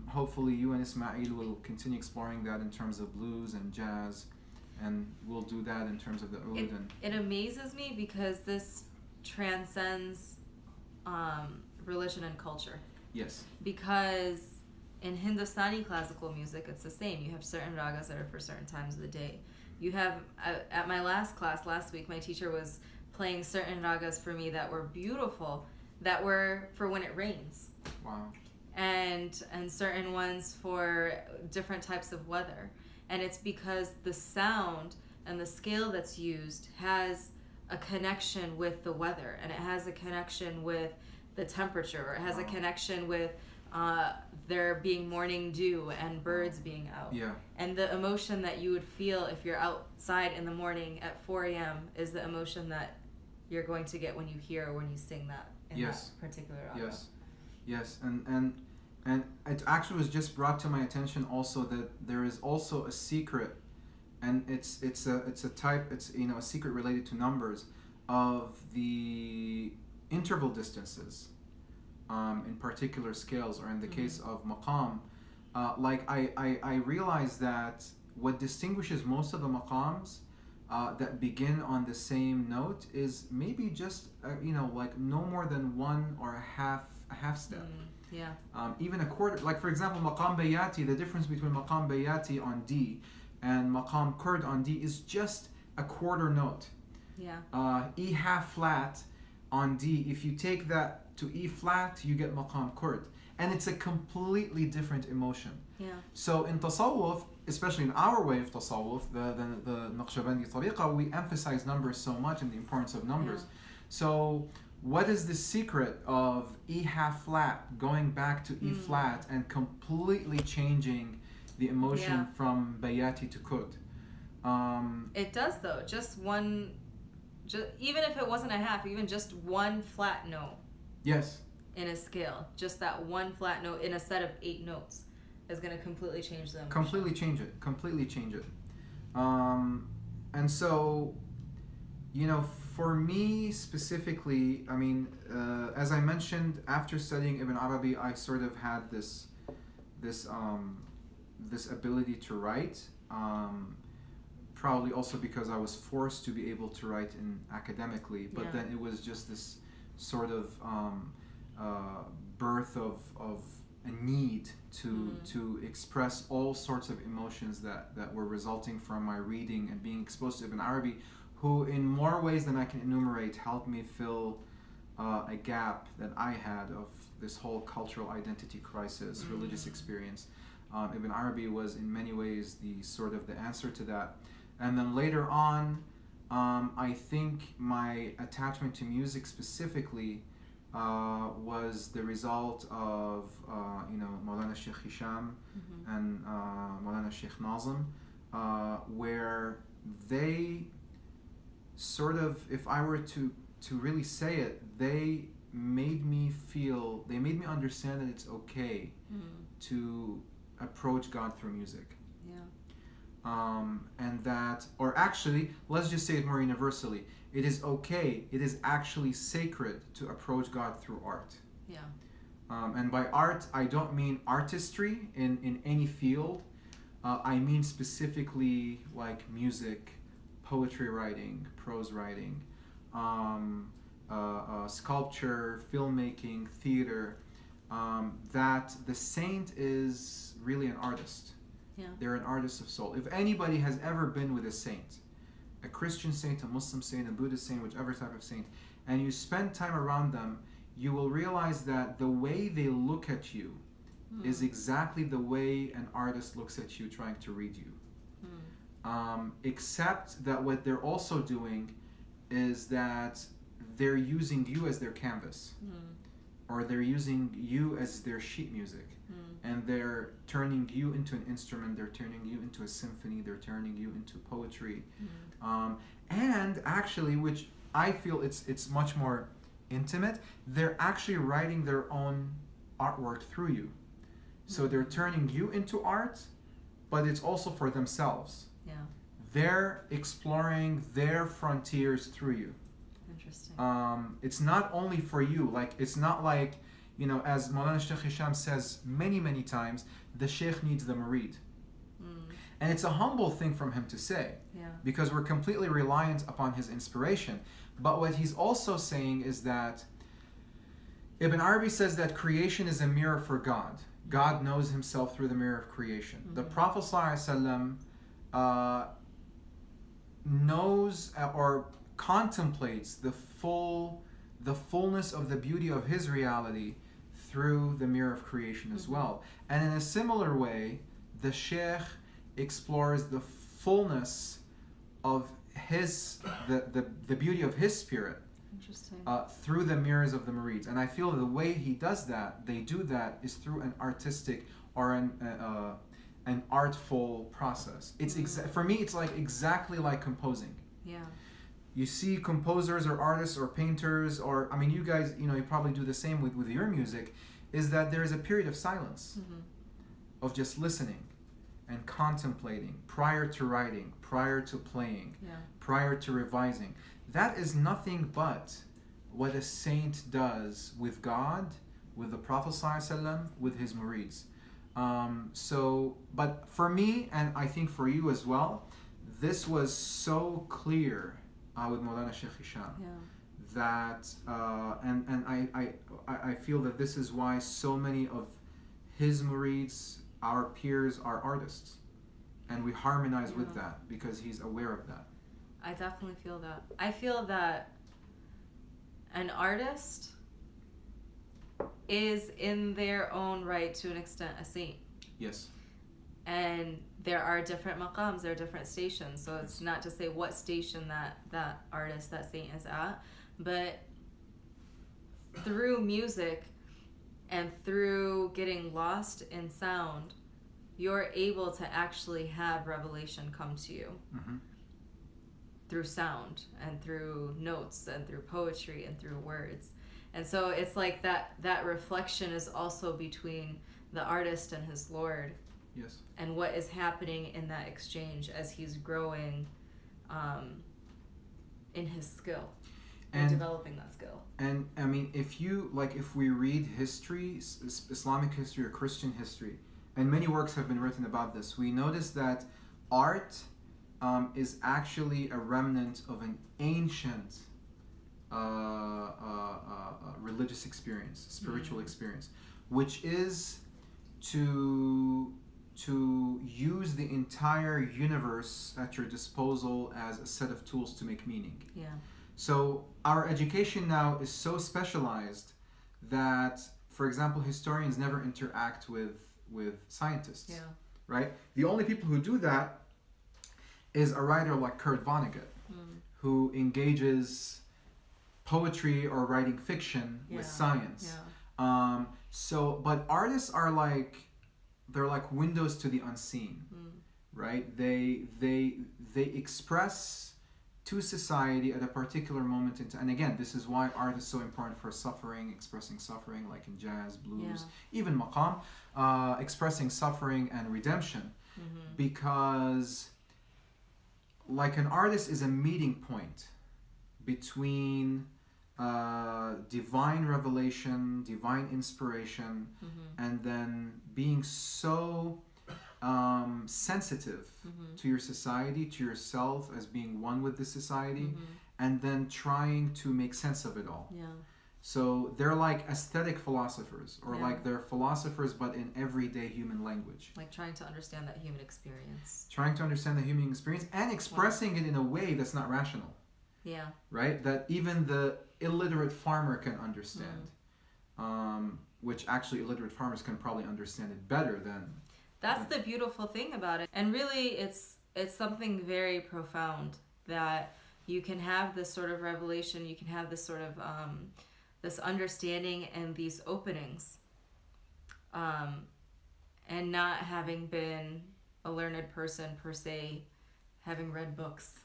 Hopefully you and Ismail will continue exploring that in terms of blues and jazz, and we'll do that in terms of the oud. It amazes me because this transcends religion and culture. Yes. Because in Hindustani classical music, it's the same. You have certain ragas that are for certain times of the day. You have, at my last class last week, my teacher was playing certain ragas for me that were beautiful, that were for when it rains. Wow. And certain ones for different types of weather. And it's because the sound and the scale that's used has a connection with the weather, and it has a connection with the temperature, or it has a connection with there being morning dew and birds being out. And the emotion that you would feel if you're outside in the morning at 4 a.m. is the emotion that you're going to get when you hear or when you sing that in that particular raga. Yes, and it actually was just brought to my attention also that there is also a secret, and it's a type, it's a secret related to numbers of the interval distances. In particular scales, or in the case of maqam, I realize that what distinguishes most of the maqams that begin on the same note is maybe just no more than one or a half step. Even a quarter. Like for example, maqam bayati, the difference between maqam bayati on D and maqam kurd on D is just a quarter note. E half flat on D, if you take that to E flat, you get maqam kurd, and it's a completely different emotion. So in tasawwuf, especially in our way of tasawwuf, the Naqshbandi tariqa, we emphasize numbers so much and the importance of numbers. So what is the secret of E half flat going back to E flat and completely changing the emotion from bayati to kurd? It does though. Just one even if it wasn't a half, even just one flat note Yes. in a scale, just that one flat note in a set of 8 notes is going to completely change them. Completely change it. Completely change it. And so, for me specifically, I mean, as I mentioned, after studying Ibn Arabi, I sort of had this ability to write. Probably also because I was forced to be able to write academically, but then it was just this sort of birth of a need to express all sorts of emotions that were resulting from my reading and being exposed to Ibn Arabi, who in more ways than I can enumerate helped me fill a gap that I had of this whole cultural identity crisis, religious experience. Ibn Arabi was in many ways the sort of the answer to that. And then later on, I think my attachment to music specifically was the result of Maulana Sheikh Hisham and Maulana Sheikh Nazim, where they sort of, if I were to really say it, they made me understand that it's okay to approach God through music. And that, or actually, let's just say it more universally, it is okay, it is actually sacred to approach God through art. And by art, I don't mean artistry in any field. I mean specifically like music, poetry writing, prose writing, sculpture, filmmaking, theater, that the saint is really an artist. They're an artist of soul. If anybody has ever been with a saint, a Christian saint, a Muslim saint, a Buddhist saint, whichever type of saint, and you spend time around them, you will realize that the way they look at you is exactly the way an artist looks at you trying to read you. Except that what they're also doing is that they're using you as their canvas, or they're using you as their sheet music, and they're turning you into an instrument, they're turning you into a symphony, they're turning you into poetry. And actually, which I feel it's much more intimate, they're actually writing their own artwork through you. So they're turning you into art, but it's also for themselves. They're exploring their frontiers through you. Interesting. It's not only for you, like it's not like, as Maulana Sheikh Hisham says many times, the Sheikh needs the murid. And it's a humble thing from him to say, because we're completely reliant upon his inspiration. But what he's also saying is that Ibn Arabi says that creation is a mirror for God. God knows himself through the mirror of creation. The Prophet ﷺ knows or contemplates the fullness of the beauty of his reality through the mirror of creation as well. And in a similar way, the Sheikh explores the fullness of the beauty of his spirit through the mirrors of the murids. And I feel the way he does that, they do that, is through an artistic or an artful process. It's for me, it's like exactly like composing. You see composers or artists or painters, or I mean, you guys, you probably do the same with your music, is that there is a period of silence, of just listening and contemplating prior to writing, prior to playing, prior to revising. That is nothing but what a saint does with God, with the Prophet ﷺ, with his murids. But for me, and I think for you as well, this was so clear with Maulana Sheikh Hisham, that and I feel that this is why so many of his murids, our peers, are artists, and we harmonize with that because he's aware of that. I definitely feel that. I feel that an artist is in their own right, to an extent, a saint. Yes. And there are different maqams, there are different stations. So it's not to say what station that artist, that saint is at, but through music and through getting lost in sound, you're able to actually have revelation come to you. through sound and through notes and through poetry and through words. And so it's like that reflection is also between the artist and his Lord. Yes. And what is happening in that exchange as he's growing in his skill and developing that skill. And I mean, if we read history, Islamic history or Christian history, and many works have been written about this, we notice that art is actually a remnant of an ancient religious experience, spiritual experience, which is to use the entire universe at your disposal as a set of tools to make meaning. Yeah. So our education now is so specialized that, for example, historians never interact with scientists. Yeah. Right? The only people who do that is a writer like Kurt Vonnegut, who engages poetry or writing fiction with science. Yeah. But artists are they're like windows to the unseen, right? They express to society at a particular moment in time. And again, this is why art is so important for suffering, expressing suffering, like in jazz, blues, even Maqam, expressing suffering and redemption, because like an artist is a meeting point between divine revelation, divine inspiration, and then being so sensitive to your society, to yourself as being one with the society, and then trying to make sense of it all. Yeah. So they're like aesthetic philosophers, or like they're philosophers but in everyday human language. Like trying to understand that human experience. Trying to understand the human experience and expressing it in a way that's not rational. Yeah. Right? That even the illiterate farmer can understand. Which actually illiterate farmers can probably understand it better than... That's the beautiful thing about it. And really it's something very profound, that you can have this sort of revelation, you can have this sort of this understanding and these openings, and not having been a learned person per se, having read books.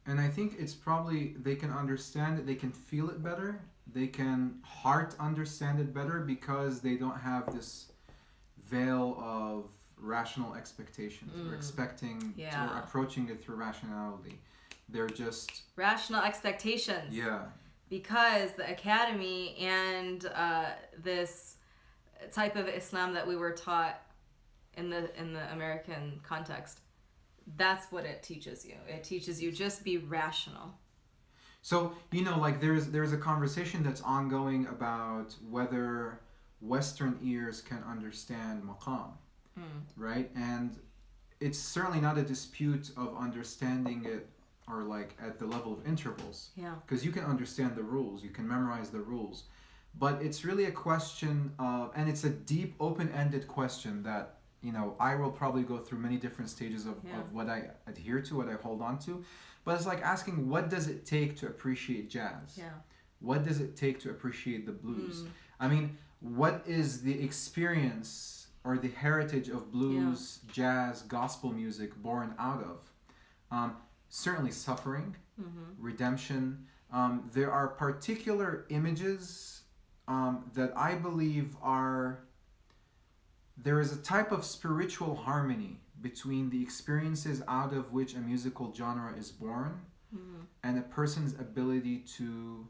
And I think it's probably, they can understand it, they can feel it better, they can heart understand it better, because they don't have this veil of rational expectations or expecting or approaching it through rationality. They're just... Rational expectations. Yeah. Because the academy and this type of Islam that we were taught in the American context, that's what it teaches you. It teaches you just be rational. So, like there's a conversation that's ongoing about whether Western ears can understand Maqam, right? And it's certainly not a dispute of understanding it or like at the level of intervals. Yeah. Because you can understand the rules, you can memorize the rules. But it's really a question of, and it's a deep, open-ended question that, I will probably go through many different stages of what I adhere to, what I hold on to. But it's like asking, what does it take to appreciate jazz? Yeah. What does it take to appreciate the blues? I mean, what is the experience or the heritage of blues, jazz, gospel music born out of? Certainly suffering, redemption. There are particular images that I believe there is a type of spiritual harmony between the experiences out of which a musical genre is born and a person's ability to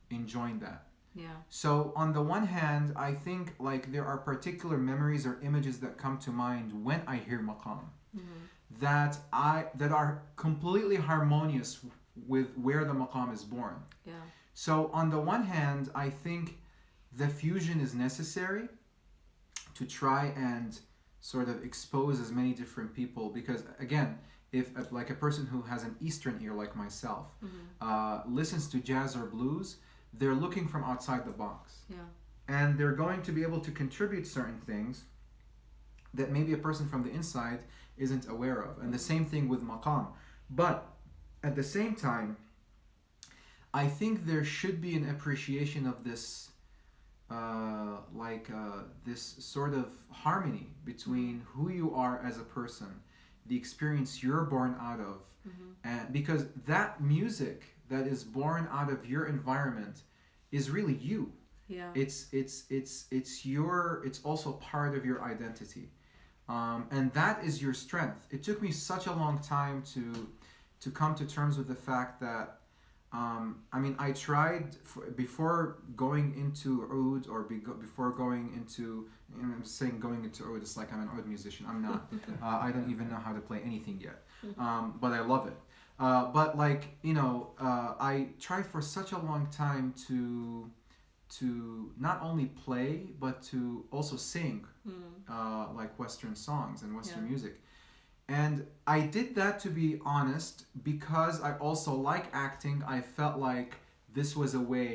enjoy that. Yeah. So on the one hand, I think like there are particular memories or images that come to mind when I hear Maqam that are completely harmonious with where the Maqam is born. Yeah. So on the one hand, I think the fusion is necessary to try and sort of expose as many different people, because again, if like a person who has an Eastern ear like myself listens to jazz or blues, they're looking from outside the box. Yeah. And they're going to be able to contribute certain things that maybe a person from the inside isn't aware of. And the same thing with Maqam. But at the same time, I think there should be an appreciation of this this sort of harmony between who you are as a person, the experience you're born out of, and because that music that is born out of your environment is really you. Yeah. It's also part of your identity, and that is your strength. It took me such a long time to come to terms with the fact that I tried before going into oud, or before going into, I'm saying going into oud, it's like I'm an oud musician. I'm not. I don't even know how to play anything yet, but I love it. But I tried for such a long time to not only play but to also sing like Western songs and Western music. And I did that, to be honest, because I also like acting. I felt like this was a way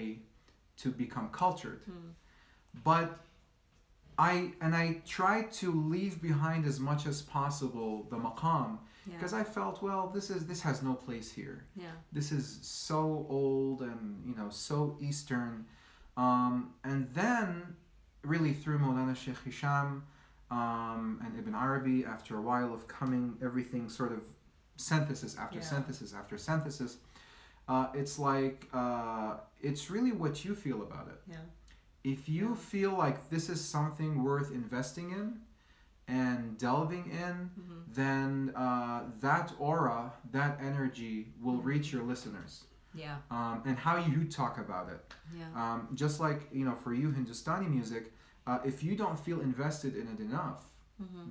to become cultured. But I tried to leave behind as much as possible the maqam, because I felt, well, this has no place here. This is so old and so Eastern. And then really through Maulana Sheikh Hisham and Ibn Arabi, after a while of coming, everything sort of synthesis after synthesis after synthesis, it's like it's really what you feel about it. If you feel like this is something worth investing in and delving in, then that aura, that energy will reach your listeners. And how you talk about it. Just like, for you, Hindustani music, if you don't feel invested in it enough,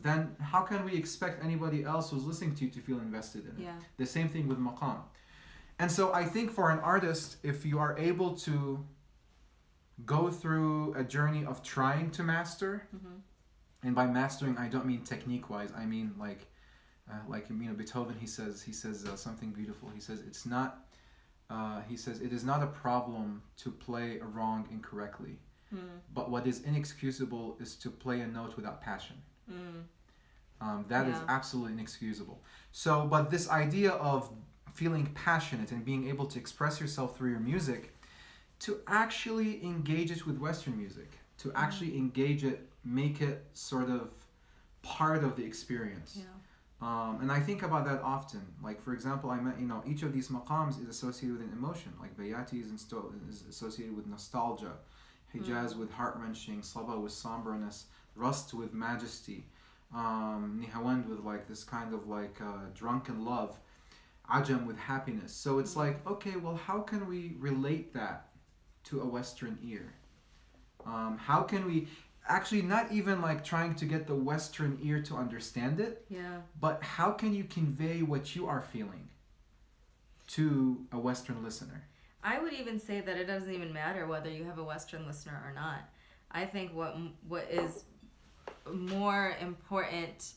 then how can we expect anybody else who's listening to you to feel invested in it? The same thing with maqam. And so I think for an artist, if you are able to go through a journey of trying to master, and by mastering I don't mean technique wise, I mean like Beethoven, he says something beautiful. He says it's not it is not a problem to play a wrong incorrectly, but what is inexcusable is to play a note without passion. That is absolutely inexcusable. So, but this idea of feeling passionate and being able to express yourself through your music, to actually engage it with Western music, to actually engage it, make it sort of part of the experience. And I think about that often. Like, for example, each of these maqams is associated with an emotion. Like Bayati is associated with nostalgia, Hijaz with heart-wrenching, Saba with somberness, Rust with majesty, Nihawand with like this kind of like drunken love, Ajam with happiness. So it's like, okay, well, how can we relate that to a Western ear? How can we actually not even like trying to get the Western ear to understand it, but how can you convey what you are feeling to a Western listener? I would even say that it doesn't even matter whether you have a Western listener or not. I think what is more important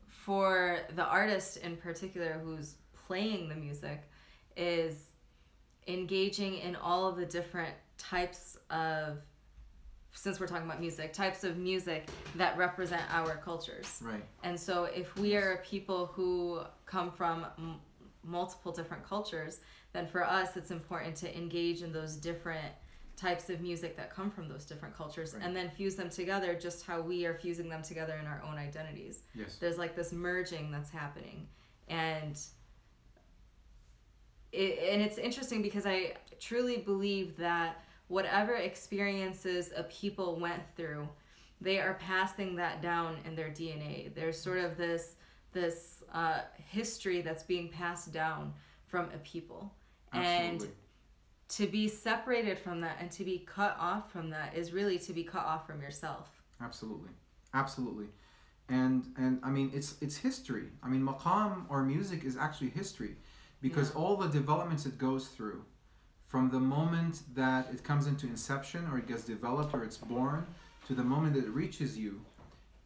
for the artist in particular who's playing the music is engaging in all of the different types of, since we're talking about music, types of music that represent our cultures. Right. And so if we are people who come from multiple different cultures, then for us it's important to engage in those different types of music that come from those different cultures, and then fuse them together just how we are fusing them together in our own identities. There's like this merging that's happening. And it's interesting because I truly believe that whatever experiences a people went through, they are passing that down in their DNA. There's sort of this history that's being passed down from a people. Absolutely. And to be separated from that and to be cut off from that is really to be cut off from yourself. Absolutely. And I mean, it's history. I mean, maqam or music is actually history, because all the developments it goes through, from the moment that it comes into inception or it gets developed or it's born to the moment that it reaches you,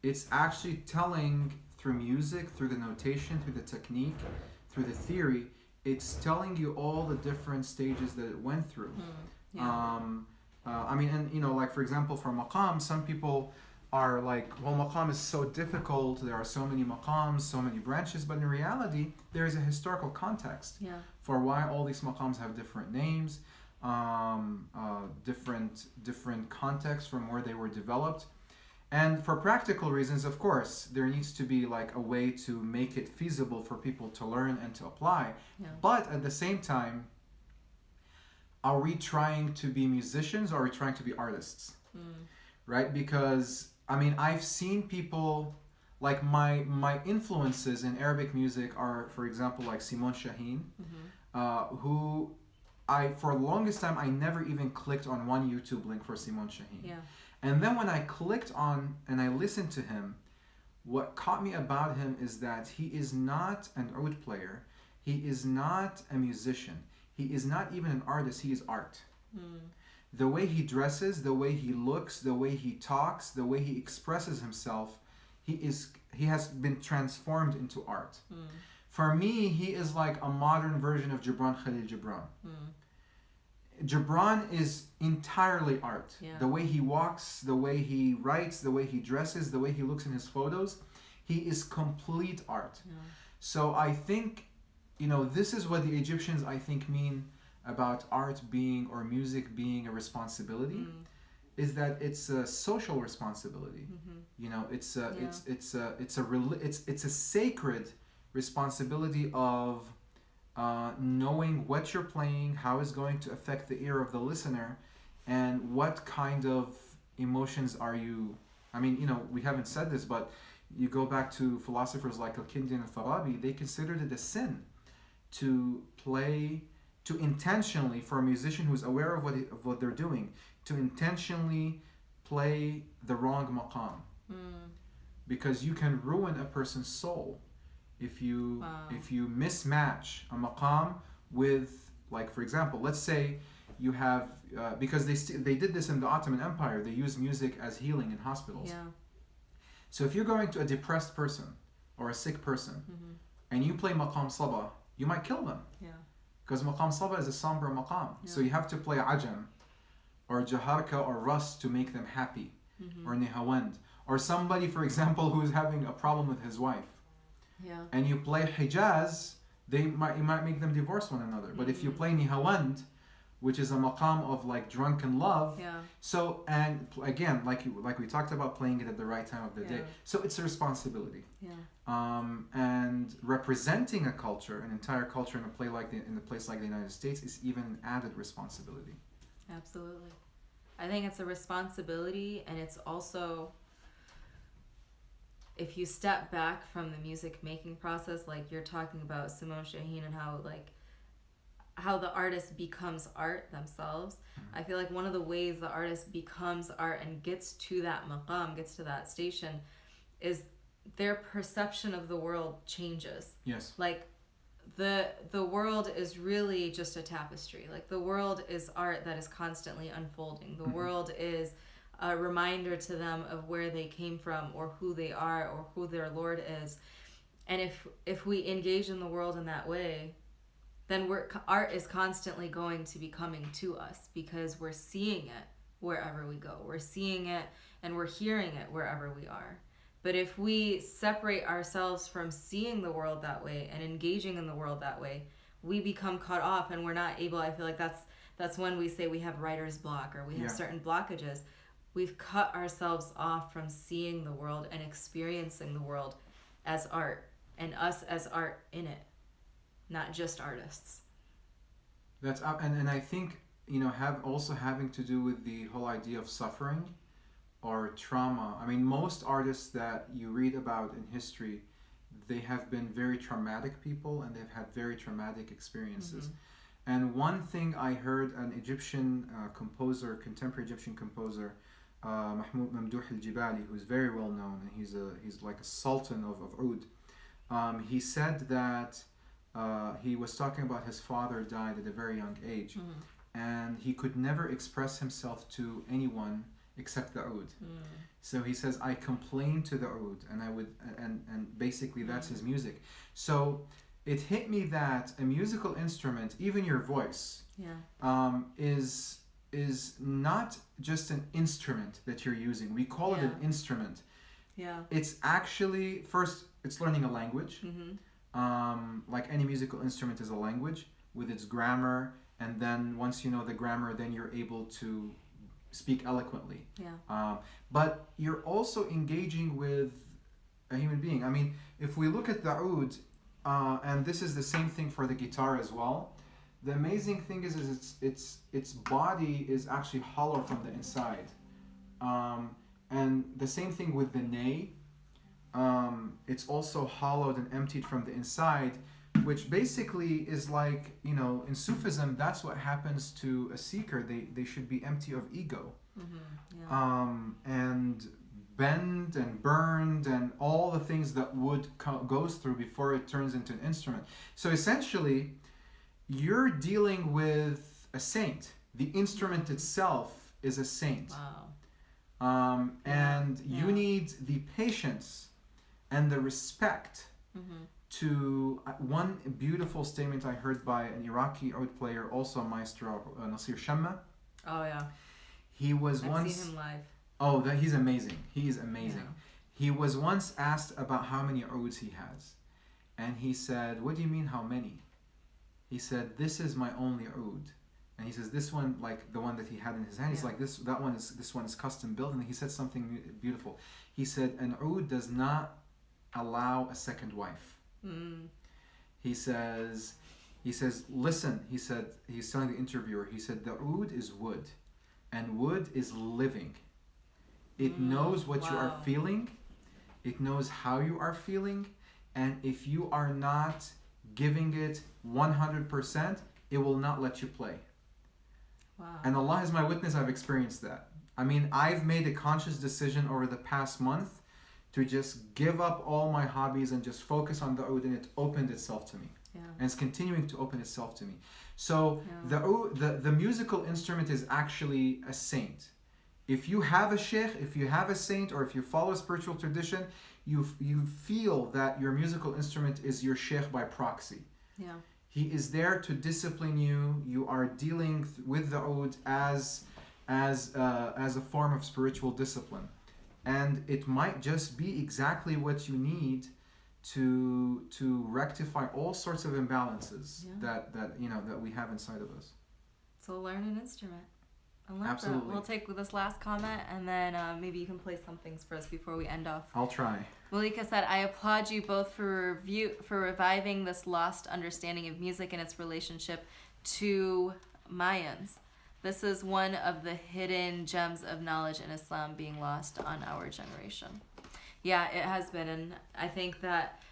it's actually telling through music, through the notation, through the technique, through the theory, it's telling you all the different stages that it went through. I mean, and like for example, for maqam, some people are like, well, maqam is so difficult, there are so many maqams, so many branches, but in reality, there is a historical context for why all these maqams have different names, different contexts from where they were developed. And for practical reasons, of course, there needs to be like a way to make it feasible for people to learn and to apply. Yeah. But at the same time, are we trying to be musicians or are we trying to be artists? Right? Because I mean, I've seen people like my influences in Arabic music are, for example, like Simon Shaheen, who I for the longest time I never even clicked on one YouTube link for Simon Shaheen. Yeah. And then when I clicked on and I listened to him, what caught me about him is that he is not an oud player. He is not a musician. He is not even an artist. He is art. The way he dresses, the way he looks, the way he talks, the way he expresses himself, he has been transformed into art. For me, he is like a modern version of Gibran Khalil Gibran. Gibran is entirely art. Yeah. The way he walks, the way he writes, the way he dresses, the way he looks in his photos, he is complete art. Yeah. So I think, this is what the Egyptians, I think, mean about art being or music being a responsibility, is that it's a social responsibility. It's a sacred responsibility of knowing what you're playing, how it's going to affect the ear of the listener, and what kind of emotions are you. I mean, we haven't said this, but you go back to philosophers like Al-Kindi and Al-Farabi, they considered it a sin to intentionally, for a musician who's aware of what they're doing, to intentionally play the wrong maqam. Because you can ruin a person's soul if you mismatch a maqam with, like, for example, let's say you have because they did this in the Ottoman Empire. They used music as healing in hospitals. Yeah. So if you're going to a depressed person or a sick person and you play maqam sabah, you might kill them. Yeah. Because maqam sabah is a somber maqam. So you have to play ajam or jaharka or ras to make them happy, or nihawand, or somebody, for example, who's having a problem with his wife. Yeah. And you play hijaz, you might make them divorce one another. But if you play nihawand, which is a maqam of like drunken love, so, and again, like we talked about, playing it at the right time of the day, so it's a responsibility. And representing a culture, an entire culture in a place like the United States, is even an added responsibility. Absolutely. I think it's a responsibility, and it's also, if you step back from the music making process, like you're talking about Simone Shaheen and how the artist becomes art themselves. I feel like one of the ways the artist becomes art and gets to that maqam, gets to that station, is their perception of the world changes. Yes. Like the world is really just a tapestry. Like the world is art that is constantly unfolding. The world is a reminder to them of where they came from, or who they are, or who their Lord is. And if we engage in the world in that way, then art is constantly going to be coming to us, because we're seeing it wherever we go. We're seeing it and we're hearing it wherever we are. But if we separate ourselves from seeing the world that way and engaging in the world that way, we become cut off, and we're not able. I feel like that's when we say we have writer's block, or we have certain blockages. We've cut ourselves off from seeing the world and experiencing the world as art, and us as art in it, not just artists. That's and I think having to do with the whole idea of suffering or trauma. I mean, most artists that you read about in history, they have been very traumatic people, and they've had very traumatic experiences. And one thing I heard an Egyptian contemporary Egyptian composer, Mahmoud Mamdouh al-Jibali, who's very well known, and he's like a sultan of oud. He said that he was talking about his father died at a very young age, and he could never express himself to anyone except the oud. So he says, I complained to the oud, and I would, and basically that's his music. So it hit me that a musical instrument, even your voice, is not just an instrument that you're using. We call it an instrument. Yeah. It's actually, first, it's learning a language. Like any musical instrument is a language with its grammar, and then once you know the grammar, then you're able to speak eloquently. Yeah. But you're also engaging with a human being. I mean, if we look at the oud, and this is the same thing for the guitar as well. The amazing thing is its body is actually hollow from the inside, and the same thing with the ney. It's also hollowed and emptied from the inside, which basically is like, in Sufism, that's what happens to a seeker. They should be empty of ego. Mm-hmm. Yeah. And bent and burned and all the things that wood goes through before it turns into an instrument. So essentially, you're dealing with a saint. The instrument itself is a saint. Wow. And you need the patience and the respect to one beautiful statement I heard by an Iraqi oud player, also a maestro, Nasir Shamma. Oh yeah. He was I've seen him live. Oh, he's amazing. He is amazing. Yeah. He was once asked about how many ouds he has. And he said, "What do you mean how many?" He said, "This is my only oud." And he says, "This one, like the one that he had in his hand, he's like, this one is custom built." And he said something beautiful. He said, "An oud does not allow a second wife." He says, "Listen," he said, he's telling the interviewer, he said, "The oud is wood, and wood is living. It knows what you are feeling. It knows how you are feeling. And if you are not giving it 100%, it will not let you play." Wow. And Allah is my witness, I've experienced that. I mean, I've made a conscious decision over the past month to just give up all my hobbies and just focus on the oud, and it opened itself to me. Yeah. And it's continuing to open itself to me. So the musical instrument is actually a saint. If you have a sheikh, if you have a saint, or if you follow a spiritual tradition, you feel that your musical instrument is your sheikh by proxy. Yeah. He is there to discipline you. You are dealing with the oud as a form of spiritual discipline, and it might just be exactly what you need to rectify all sorts of imbalances that we have inside of us. So learn an instrument. I love Absolutely. that. We'll take this last comment, and then maybe you can play some things for us before we end off. I'll try. Malika said, "I applaud you both for reviving this lost understanding of music and its relationship to Mayans. This is one of the hidden gems of knowledge in Islam being lost on our generation." Yeah, it has been, and I think that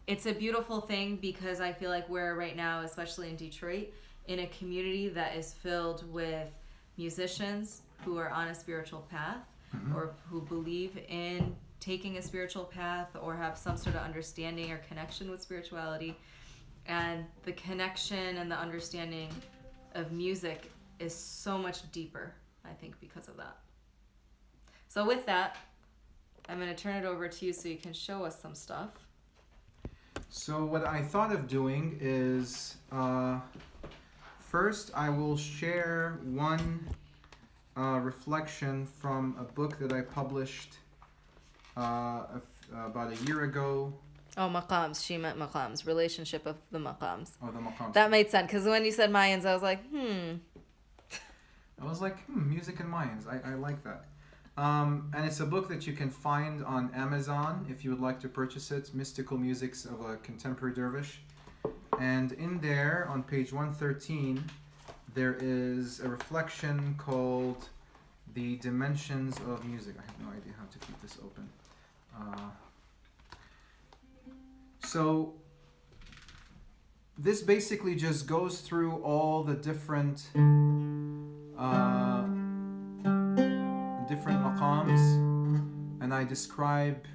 it's a beautiful thing, because I feel like we're right now, especially in Detroit, in a community that is filled with musicians who are on a spiritual path, or who believe in taking a spiritual path, or have some sort of understanding or connection with spirituality. And the connection and the understanding of music is so much deeper, I think, because of that. So with that, I'm going to turn it over to you so you can show us some stuff. So what I thought of doing is, first I will share one reflection from a book that I published about a year ago. Oh, Maqams. She meant Maqams. Relationship of the Maqams. Oh, the Maqam. That made sense, because when you said Mayans, I was like, I was like, music and Mayans. I like that. And it's a book that you can find on Amazon if you would like to purchase it. Mystical Musics of a Contemporary Dervish. And in there, on page 113, there is a reflection called The Dimensions of Music. I have no idea how to keep this open. So this basically just goes through all the different maqams, and I describe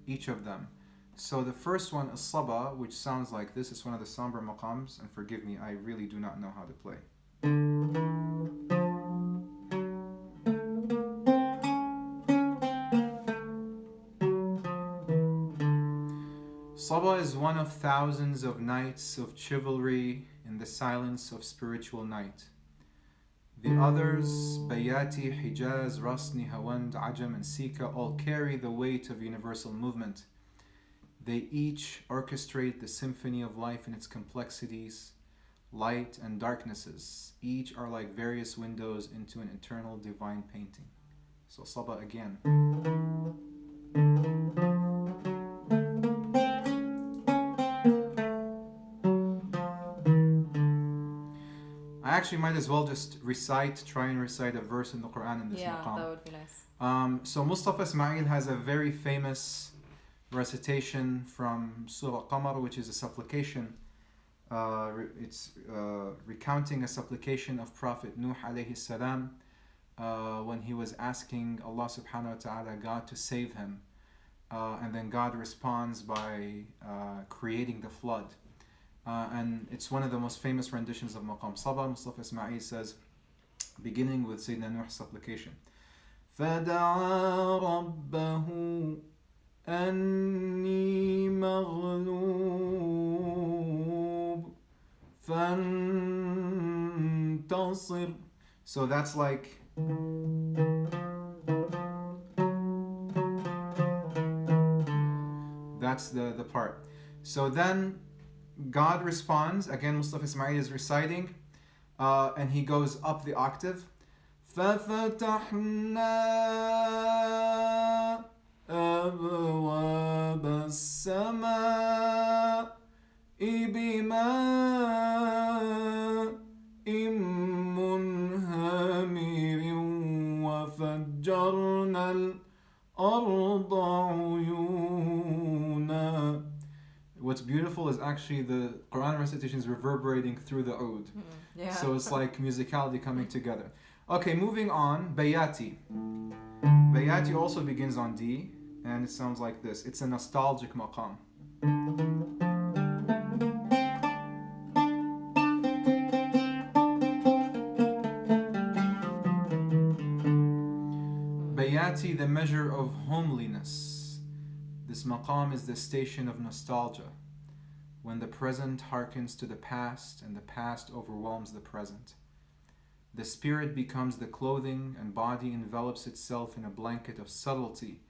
each of them. So the first one is Saba, which sounds like this. It's one of the somber maqams, and forgive me, I really do not know how to play. Saba is one of thousands of nights of chivalry in the silence of spiritual night. The others, Bayati, Hijaz, Rasni, Hawand, Ajam, and Sika, all carry the weight of universal movement. They each orchestrate the symphony of life in its complexities, light and darknesses. Each are like various windows into an eternal divine painting. So Saba again. I actually might as well just try and recite a verse in the Quran in this maqam. That would be nice. So Mustafa Ismail has a very famous recitation from Surah Qamar, which is a supplication. It's recounting a supplication of Prophet Nuh alayhi salam when he was asking Allah subhanahu wa ta'ala, God, to save him. And then God responds by creating the flood. And it's one of the most famous renditions of Maqam Saba. Mustafa Ismail says, beginning with Sayyidina Nuh's supplication, فَدَعَا رَبَّهُ أَنِّي مَغْلُوبٌ فَانْتَصِرْ. So that's like that's the part. So then God responds, again Mustafa Ismail is reciting, and he goes up the octave. فَفَتَحْنَا أَبْوَابَ السَّمَاءِ بِمَاءٍ مُنْهَمِرٍ وَفَجَّرْنَا الْأَرْضَ عُيُونًا. What's beautiful is actually the Quran recitation is reverberating through the oud. Yeah. So it's like musicality coming together. Okay, moving on. Bayati. Bayati also begins on D, and it sounds like this. It's a nostalgic maqam. Bayati, the measure of homeliness. This maqam is the station of nostalgia, when the present hearkens to the past and the past overwhelms the present. The spirit becomes the clothing and body envelops itself in a blanket of subtlety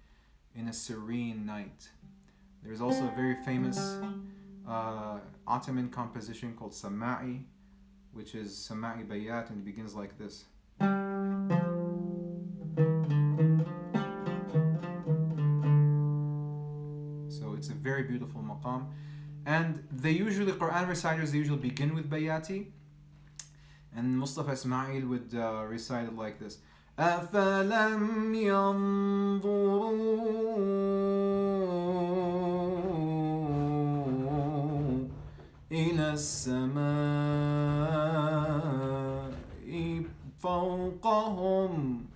in a serene night. There's also a very famous Ottoman composition called Sama'i, which is Sama'i Bayat, and it begins like this. So it's a very beautiful maqam. And Quran reciters, they usually begin with Bayati. And Mustafa Ismail would recite it like this. أَفَلَمْ يَنْظُرُوا إِلَى السَّمَاءِ فَوْقَهُمْ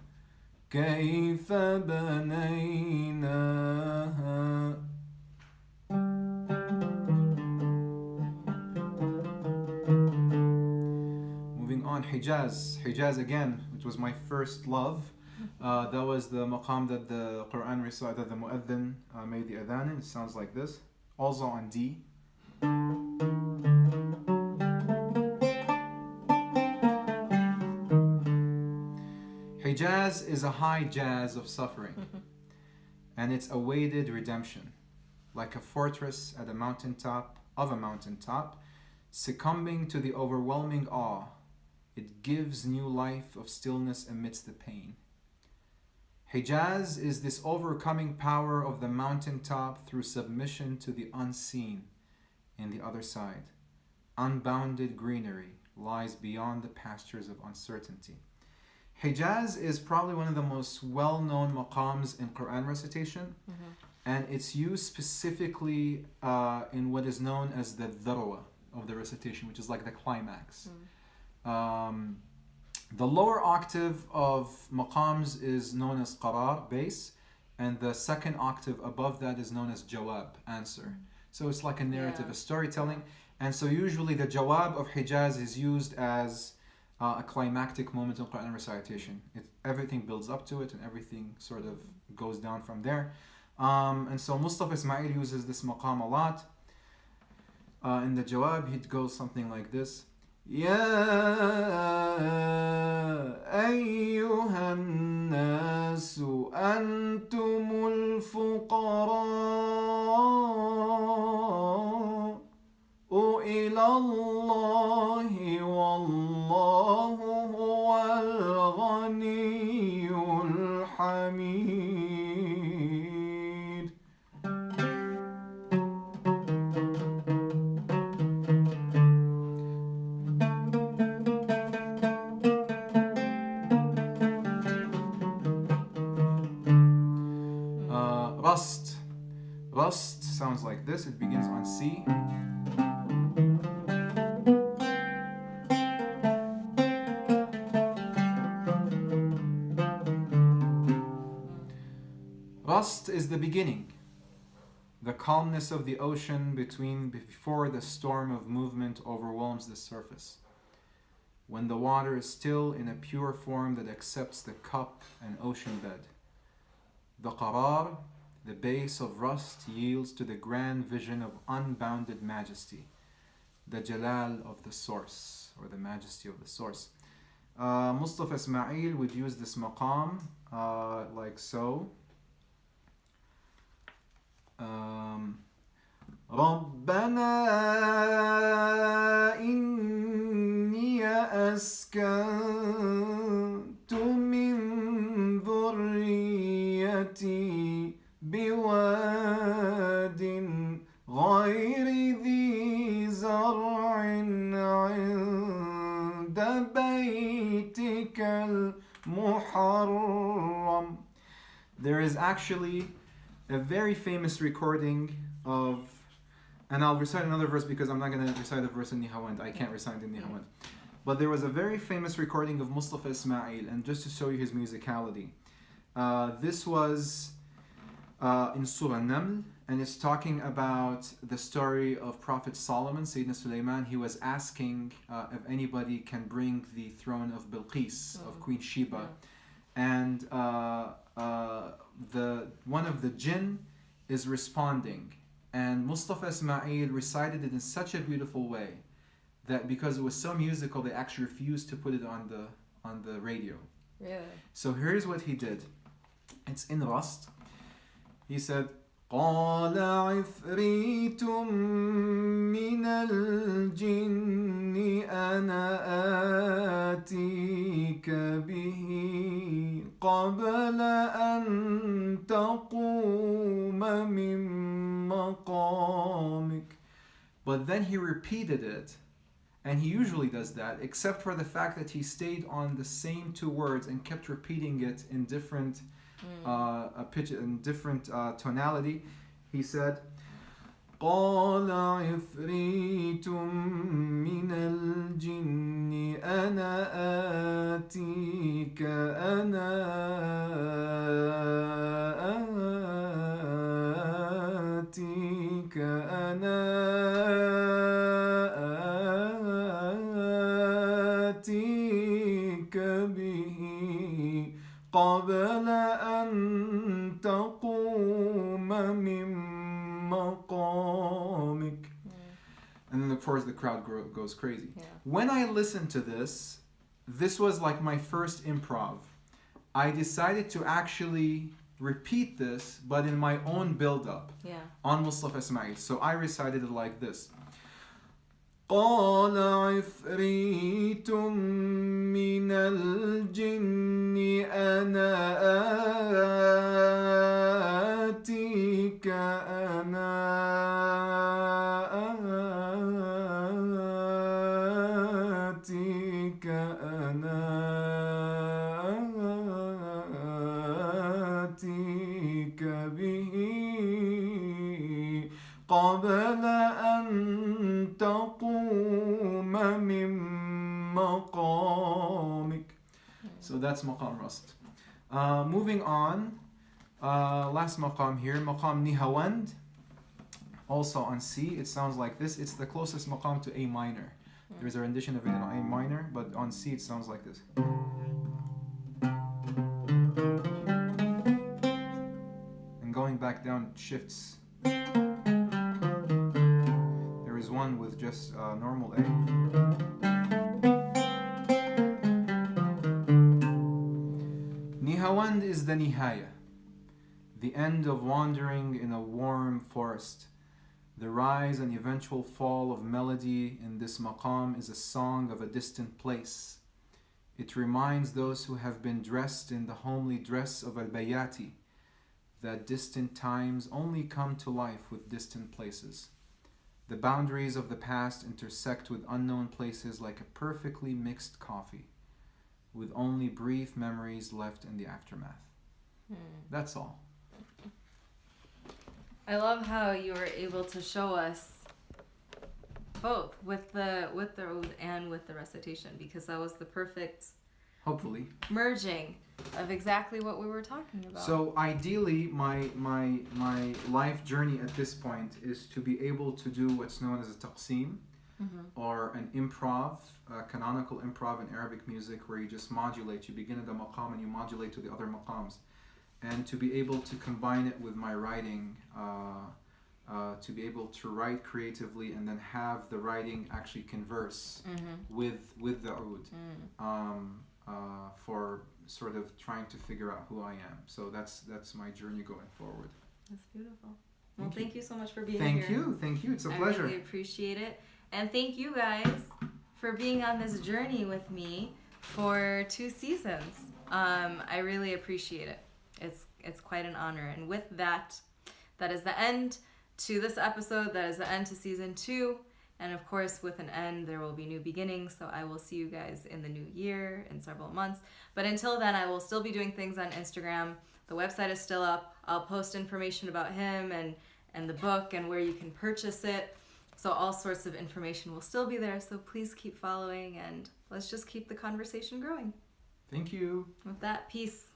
كَيْفَ بَنَيْنَاهَا. Hijaz again, which was my first love. That was the maqam that the Quran recited, the mu'adhin made the adhan in. It sounds like this. Also on D. Hijaz is a high jazz of suffering, and it's awaited redemption, like a fortress at a mountaintop, succumbing to the overwhelming awe. It gives new life of stillness amidst the pain. Hijaz is this overcoming power of the mountaintop through submission to the unseen in the other side. Unbounded greenery lies beyond the pastures of uncertainty. Hijaz is probably one of the most well-known maqams in Quran recitation, and it's used specifically in what is known as the dharwa of the recitation, which is like the climax. The lower octave of maqams is known as qarar, bass, and the second octave above that is known as jawab, answer. So it's like a narrative, a storytelling. And so usually the jawab of Hijaz is used as a climactic moment in Quran recitation. Everything builds up to it and everything sort of goes down from there. And so Mustafa Ismail uses this maqam a lot. In the jawab, he goes something like this. يا أيها الناس أنتم الفقراء إلى الله Rust. Rust sounds like this. It begins on C. Rust is the beginning, the calmness of the ocean before the storm of movement overwhelms the surface. When the water is still in a pure form that accepts the cup and ocean bed. The qarar, the base of rust, yields to the grand vision of unbounded majesty, the jalal of the source, or the majesty of the source. Mustafa Ismail would use this maqam like so. ربنا إني أسكنت من ذريتي بواد غير ذي زرع عند بيتك المحرم. There is actually a very famous recording of, and I'll recite another verse because I'm not going to recite the verse in Nihawand. I can't recite in Nihawand. But there was a very famous recording of Mustafa Ismail, and just to show you his musicality. This was in Surah Naml, and it's talking about the story of Prophet Solomon, Sayyidina Sulaiman. He was asking if anybody can bring the throne of Bilqis, of Queen Sheba. And one of the jinn is responding, and Mustafa Ismail recited it in such a beautiful way that because it was so musical, they actually refused to put it on the radio. Really? So here's what he did. It's in Rust. He said, قال عفريت من الجن أنا آتيك به قبل أن تقوم من مقامك. But then he repeated it, and he usually does that, except for the fact that he stayed on the same two words and kept repeating it in different pitch, in different tonality. He said, قال عفريت من الجن أنا آتيك به قبل أن تقوم من مقامك. And then of course the crowd goes crazy. Yeah. When I listened to this was like my first improv. I decided to actually repeat this, but in my own build-up on Mustafa Ismail. So I recited it like this. قال عفريت من الجن أنا آتيك به قبل أن تقوم من مقامك. So that's Maqam Rust. Moving on, last Maqam here, Maqam Nihawand, also on C. It sounds like this. It's the closest Maqam to A minor. There's a rendition of it in A minor, but on C it sounds like this. And going back down, it shifts. There is one with just normal A. Nihawand is the Nihaya, the end of wandering in a warm forest. The rise and eventual fall of melody in this maqam is a song of a distant place. It reminds those who have been dressed in the homely dress of al-bayati that distant times only come to life with distant places. The boundaries of the past intersect with unknown places like a perfectly mixed coffee, with only brief memories left in the aftermath. That's all. I love how you were able to show us both with the oud and with the recitation, because that was the perfect Hopefully. merging of exactly what we were talking about. So ideally, my life journey at this point is to be able to do what's known as a taqsim, or an improv, canonical improv in Arabic music, where you just modulate. You begin at the maqam and you modulate to the other maqams, and to be able to combine it with my writing, to be able to write creatively and then have the writing actually converse with the oud, for sort of trying to figure out who I am. So that's my journey going forward. That's beautiful. Well, thank you so much for being Thank here. Thank you. It's a pleasure. I really appreciate it. And thank you guys for being on this journey with me for 2 seasons. I really appreciate it. It's quite an honor. And with that, that is the end to this episode. That is the end to season 2. And of course, with an end, there will be new beginnings. So I will see you guys in the new year in several months. But until then, I will still be doing things on Instagram. The website is still up. I'll post information about him and the book and where you can purchase it. So all sorts of information will still be there. So please keep following, and let's just keep the conversation growing. Thank you. With that, peace.